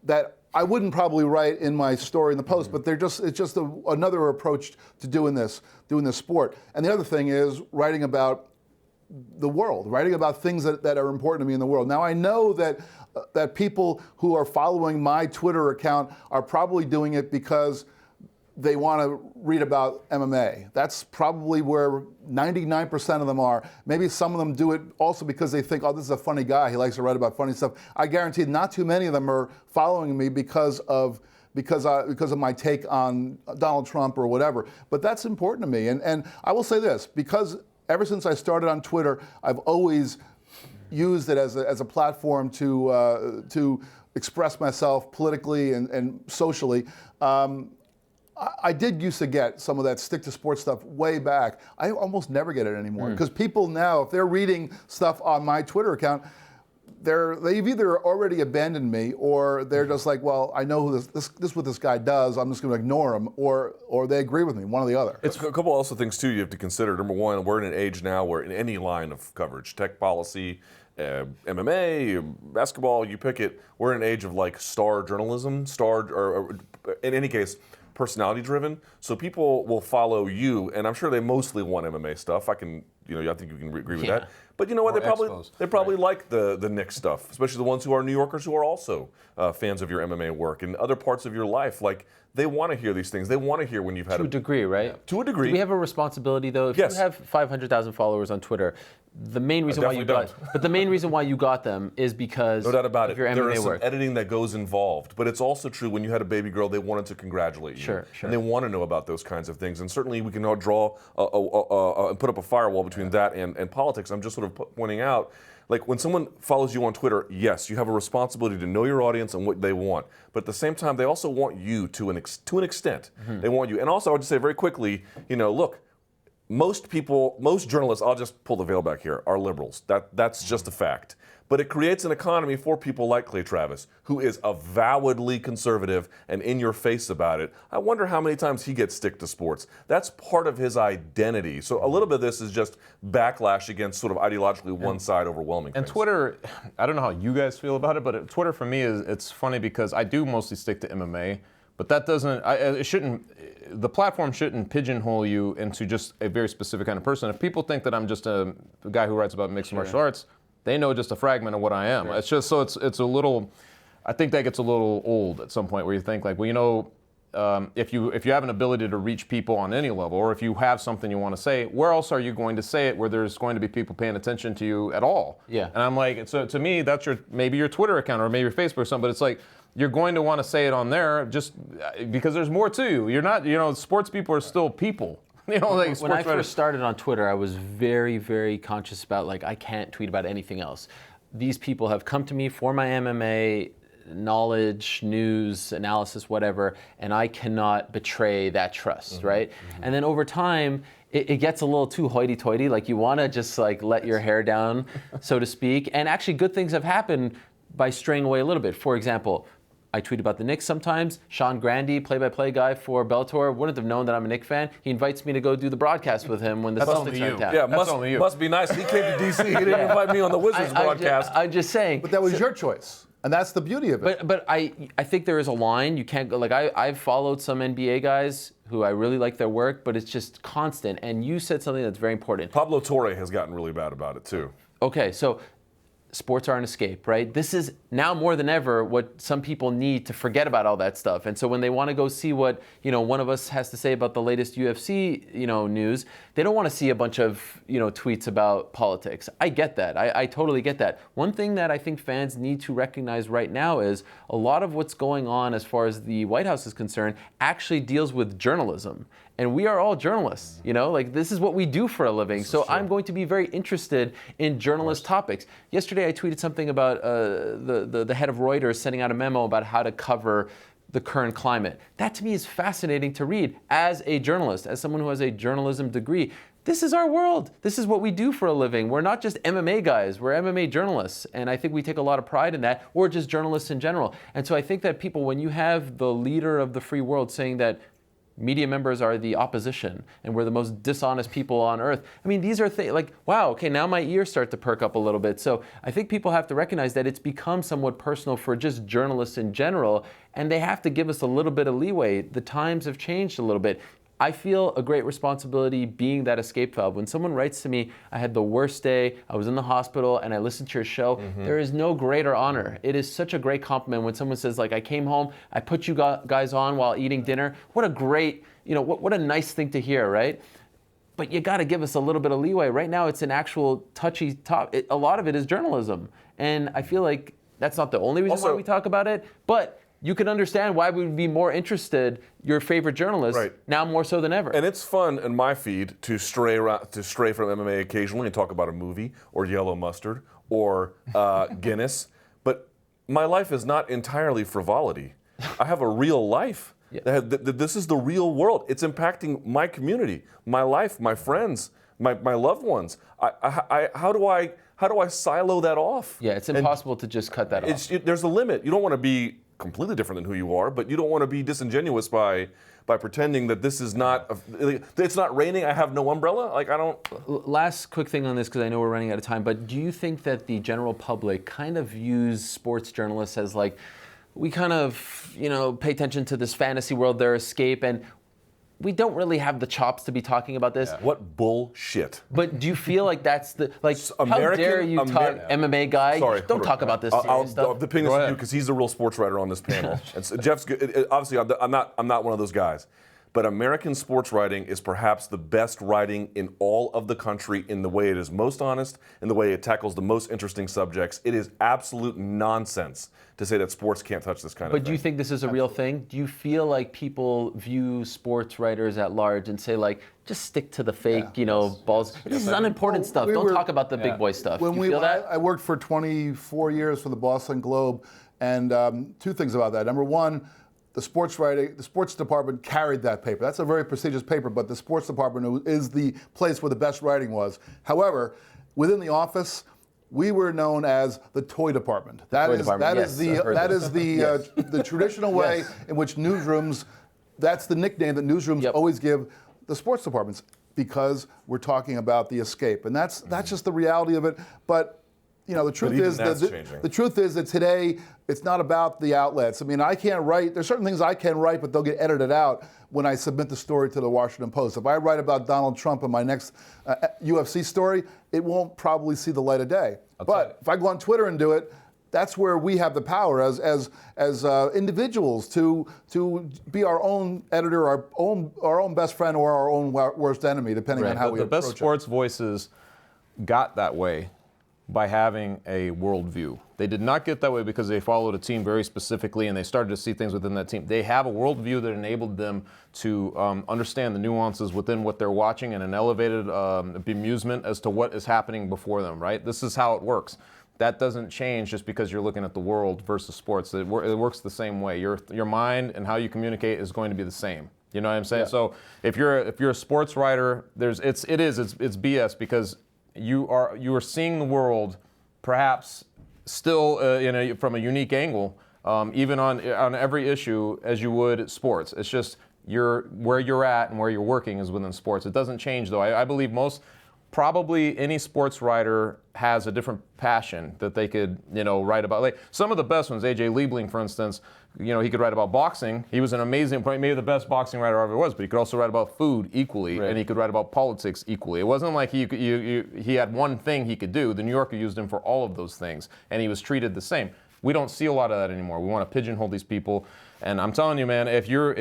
[SPEAKER 4] that I wouldn't probably write in my story in the Post, but it's just another approach to doing this sport. And the other thing is writing about the world, writing about things that are important to me in the world. Now, I know that people who are following my Twitter account are probably doing it because they want to read about MMA. That's probably where 99% of them are. Maybe some of them do it also because they think, oh, this is a funny guy. He likes to write about funny stuff. I guarantee not too many of them are following me because of my take on Donald Trump or whatever. But that's important to me. And I will say this, because ever since I started on Twitter, I've always used it as a platform to express myself politically and socially. I did used to get some of that stick to sports stuff way back. I almost never get it anymore because people now, if they're reading stuff on my Twitter account, they've either already abandoned me or they're just like, well, I know who this is what this guy does. I'm just going to ignore him, or they agree with me, one or the other.
[SPEAKER 2] It's a couple also things too you have to consider. Number one, we're in an age now where in any line of coverage, tech policy, MMA, basketball, you pick it, we're in an age of like star journalism, or in any case, personality driven. So people will follow you, and I'm sure they mostly want MMA stuff. I think you can agree with that. But you know what? They probably like the Knicks stuff, especially the ones who are New Yorkers who are also fans of your MMA work and other parts of your life. Like they want to hear these things. They want to hear when you've had
[SPEAKER 1] to a degree, right?
[SPEAKER 2] To a degree.
[SPEAKER 1] Do we have a responsibility though? If
[SPEAKER 2] Yes.
[SPEAKER 1] you have 500,000 followers on Twitter, the main reason the main reason why you got them is because
[SPEAKER 2] no doubt about
[SPEAKER 1] of your MMA
[SPEAKER 2] there is
[SPEAKER 1] work.
[SPEAKER 2] some editing that goes involved, but it's also true when you had a baby girl, they wanted to congratulate you.
[SPEAKER 1] Sure.
[SPEAKER 2] And they want to know about those kinds of things. And certainly we can all draw and put up a firewall between that and politics. I'm just sort of pointing out, like when someone follows you on Twitter, yes, you have a responsibility to know your audience and what they want. But at the same time, they also want you to an extent. They want you. And also, I would just say very quickly, look, most journalists, I'll just pull the veil back here, are liberals. That's just a fact. But it creates an economy for people like Clay Travis, who is avowedly conservative and in your face about it. I wonder how many times he gets stick to sports. That's part of his identity. So a little bit of this is just backlash against sort of ideologically one side overwhelming
[SPEAKER 3] and
[SPEAKER 2] things.
[SPEAKER 3] Twitter, I don't know how you guys feel about it, but Twitter for me it's funny because I do mostly stick to MMA, but that the platform shouldn't pigeonhole you into just a very specific kind of person. If people think that I'm just a guy who writes about mixed martial arts, they know just a fragment of what I am. Sure. It's just it's a little. I think that gets a little old at some point where you think like, well, if you have an ability to reach people on any level, or if you have something you want to say, where else are you going to say it where there's going to be people paying attention to you at all?
[SPEAKER 1] Yeah.
[SPEAKER 3] And I'm like, so to me, that's maybe your Twitter account or maybe your Facebook or something, but it's like you're going to want to say it on there just because there's more to you. You're not, sports people are still people. Like
[SPEAKER 1] when I first started on Twitter, I was very, very conscious about like I can't tweet about anything else. These people have come to me for my MMA knowledge, news, analysis, whatever, and I cannot betray that trust, right? Mm-hmm. And then over time, it gets a little too hoity-toity. Like you want to just like let your hair down, so to speak. And actually, good things have happened by straying away a little bit. For example, I tweet about the Knicks sometimes. Sean Grandy, play-by-play guy for Bellator, wouldn't have known that I'm a Knicks fan. He invites me to go do the broadcast with him when the Celtics are in town.
[SPEAKER 2] Yeah, must be nice. He came to DC. He didn't invite me on the Wizards broadcast.
[SPEAKER 1] I'm just saying.
[SPEAKER 4] But that was your choice. And that's the beauty of it.
[SPEAKER 1] But I think there is a line. You can't go, like I've followed some NBA guys who I really like their work, but it's just constant. And you said something that's very important.
[SPEAKER 2] Pablo Torre has gotten really bad about it too.
[SPEAKER 1] Okay, so sports are an escape, right? This is now more than ever what some people need to forget about all that stuff. And so when they want to go see what, one of us has to say about the latest UFC, news, they don't want to see a bunch of, tweets about politics. I get that. I totally get that. One thing that I think fans need to recognize right now is a lot of what's going on as far as the White House is concerned actually deals with journalism. And we are all journalists, like this is what we do for a living. So I'm going to be very interested in journalist topics. Yesterday I tweeted something about the head of Reuters sending out a memo about how to cover the current climate. That to me is fascinating to read as a journalist, as someone who has a journalism degree. This is our world. This is what we do for a living. We're not just MMA guys, we're MMA journalists. And I think we take a lot of pride in that, or just journalists in general. And so I think that people, when you have the leader of the free world saying that media members are the opposition and we're the most dishonest people on earth. I mean, these are things like, wow, okay, now my ears start to perk up a little bit. So I think people have to recognize that it's become somewhat personal for just journalists in general, and they have to give us a little bit of leeway. The times have changed a little bit. I feel a great responsibility being that escape valve. When someone writes to me, I had the worst day, I was in the hospital, and I listened to your show, there is no greater honor. It is such a great compliment when someone says, like, I came home, I put you guys on while eating dinner. What a great, what a nice thing to hear, right? But you got to give us a little bit of leeway. Right now, it's an actual touchy topic. A lot of it is journalism. And I feel like that's not the only reason why we talk about it, but you can understand why we would be more interested, your favorite journalist, now more so than ever.
[SPEAKER 2] And it's fun in my feed to stray from MMA occasionally and talk about a movie or yellow mustard or Guinness. But my life is not entirely frivolity. I have a real life. Yeah. This is the real world. It's impacting my community, my life, my friends, my loved ones. How do I silo that off?
[SPEAKER 1] Yeah, it's impossible to just cut that off.
[SPEAKER 2] There's a limit. You don't want to be completely different than who you are, but you don't want to be disingenuous by pretending that this is not, it's not raining, I have no umbrella. Like, I don't.
[SPEAKER 1] Last quick thing on this, because I know we're running out of time, but do you think that the general public kind of views sports journalists as like, we kind of, pay attention to this fantasy world, their escape, and we don't really have the chops to be talking about this?
[SPEAKER 2] Yeah. What bullshit.
[SPEAKER 1] But do you feel like that's the, how dare you talk MMA guy?
[SPEAKER 2] Sorry,
[SPEAKER 1] don't talk about this serious stuff.
[SPEAKER 2] The ping this to you because he's the real sports writer on this panel. And so Jeff's good. Obviously, I'm not one of those guys. But American sports writing is perhaps the best writing in all of the country in the way it is most honest, in the way it tackles the most interesting subjects. It is absolute nonsense to say that sports can't touch this kind of thing.
[SPEAKER 1] But do you think this is a real thing? Do you feel like people view sports writers at large and say, like, just stick to the fake, balls? This is unimportant stuff. Don't talk about the big boy stuff. Do you feel that?
[SPEAKER 4] I worked for 24 years for the Boston Globe, and two things about that. Number one, the sports department carried that paper. That's a very prestigious paper, but the sports department is the place where the best writing was. However, within the office, we were known as the toy department. That is the traditional way in which newsrooms. That's the nickname that newsrooms always give the sports departments, because we're talking about the escape, and that's just the reality of it. But the truth is that today it's not about the outlets. I mean, I can't write. There's certain things I can write, but they'll get edited out when I submit the story to the Washington Post. If I write about Donald Trump in my next UFC story, it won't probably see the light of day. But if I go on Twitter and do it, that's where we have the power as individuals to be our own editor, our own best friend, or our own worst enemy, depending on how we approach it.
[SPEAKER 3] The best sports voices got that way by having a worldview. They did not get that way because they followed a team very specifically and they started to see things within that team. They have a worldview that enabled them to understand the nuances within what they're watching and an elevated bemusement as to what is happening before them, right? This is how it works. That doesn't change just because you're looking at the world versus sports. It works the same way. Your mind and how you communicate is going to be the same. You know what I'm saying? Yeah. So if you're a sports writer, it's BS, because you are seeing the world perhaps still from a unique angle, even on every issue as you would sports. It's just where you're at and where you're working is within sports. It doesn't change though. I believe probably any sports writer has a different passion that they could, write about. Like some of the best ones, AJ Liebling, for instance, he could write about boxing. He was an amazing, maybe the best boxing writer ever was, but he could also write about food equally, right. And he could write about politics equally. It wasn't like he had one thing he could do. The New Yorker used him for all of those things, and he was treated the same. We don't see a lot of that anymore. We want to pigeonhole these people, and I'm telling you, man, if you're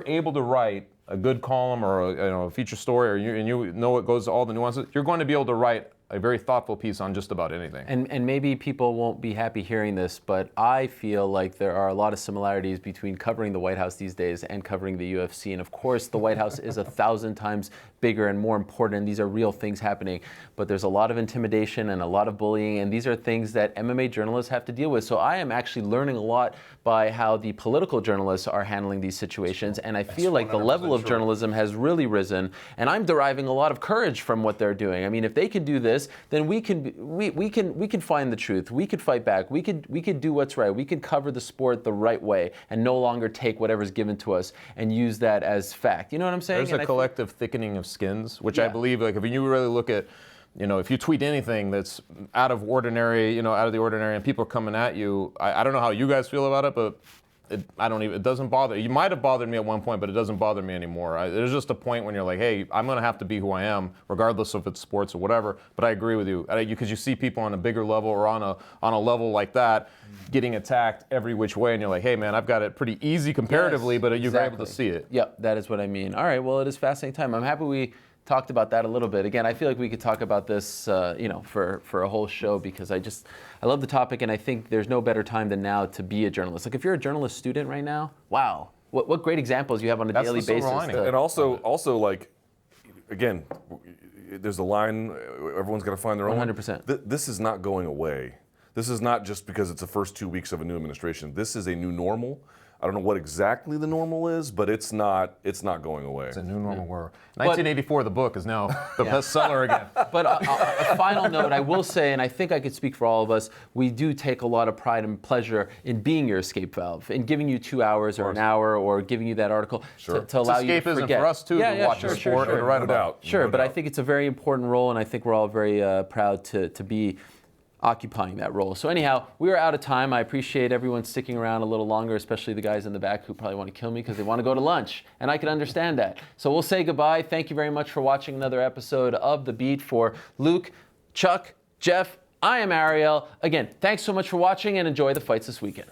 [SPEAKER 3] able to write a good column or a feature story, or you know what goes to all the nuances, you're going to be able to write a very thoughtful piece on just about anything.
[SPEAKER 1] And maybe people won't be happy hearing this, but I feel like there are a lot of similarities between covering the White House these days and covering the UFC. And of course, the White House is 1,000 times bigger and more important, and these are real things happening. But there's a lot of intimidation and a lot of bullying, and these are things that MMA journalists have to deal with. So I am actually learning a lot by how the political journalists are handling these situations, and I feel like the level of journalism has really risen, and I'm deriving a lot of courage from what they're doing. I mean, if they can do this, then we can find the truth. We could fight back. We could do what's right. We could cover the sport the right way and no longer take whatever's given to us and use that as fact. You know what I'm saying?
[SPEAKER 3] There's a collective thickening of skins, which I believe, like, if you really look at, if you tweet anything that's out of the ordinary, and people are coming at you, I don't know how you guys feel about it, but it doesn't bother. You might have bothered me at one point, but it doesn't bother me anymore. There's just a point when you're like, hey, I'm going to have to be who I am, regardless if it's sports or whatever. But I agree with you, because you see people on a bigger level or on a level like that getting attacked every which way, and you're like, hey, man, I've got it pretty easy comparatively, but you're able to see it.
[SPEAKER 1] Yep, that is what I mean. All right, well, it is fascinating time. I'm happy we talked about that a little bit. Again, I feel like we could talk about this, for a whole show, because I love the topic, and I think there's no better time than now to be a journalist. Like, if you're a journalist student right now, wow, what great examples you have on a daily basis.
[SPEAKER 2] And also, like, again, there's a line. Everyone's got to find their own.
[SPEAKER 1] 100%.
[SPEAKER 2] This is not going away. This is not just because it's the first 2 weeks of a new administration. This is a new normal. I don't know what exactly the normal is, but it's not going away.
[SPEAKER 3] It's a new normal world. 1984, the book, is now the bestseller again.
[SPEAKER 1] But a final note, I will say, and I think I could speak for all of us, we do take a lot of pride and pleasure in being your escape valve, in giving you 2 hours or an hour, or giving you that article to allow you to forget.
[SPEAKER 3] Escapism for us, too, to watch the sport or to write about.
[SPEAKER 1] Sure, but I think it's a very important role, and I think we're all very proud to be occupying that role. So anyhow, we are out of time. I appreciate everyone sticking around a little longer, especially the guys in the back who probably want to kill me because they want to go to lunch, and I can understand that. So we'll say goodbye. Thank you very much for watching another episode of The Beat. For Luke, Chuck, Jeff, I am Ariel. Again, thanks so much for watching, and enjoy the fights this weekend.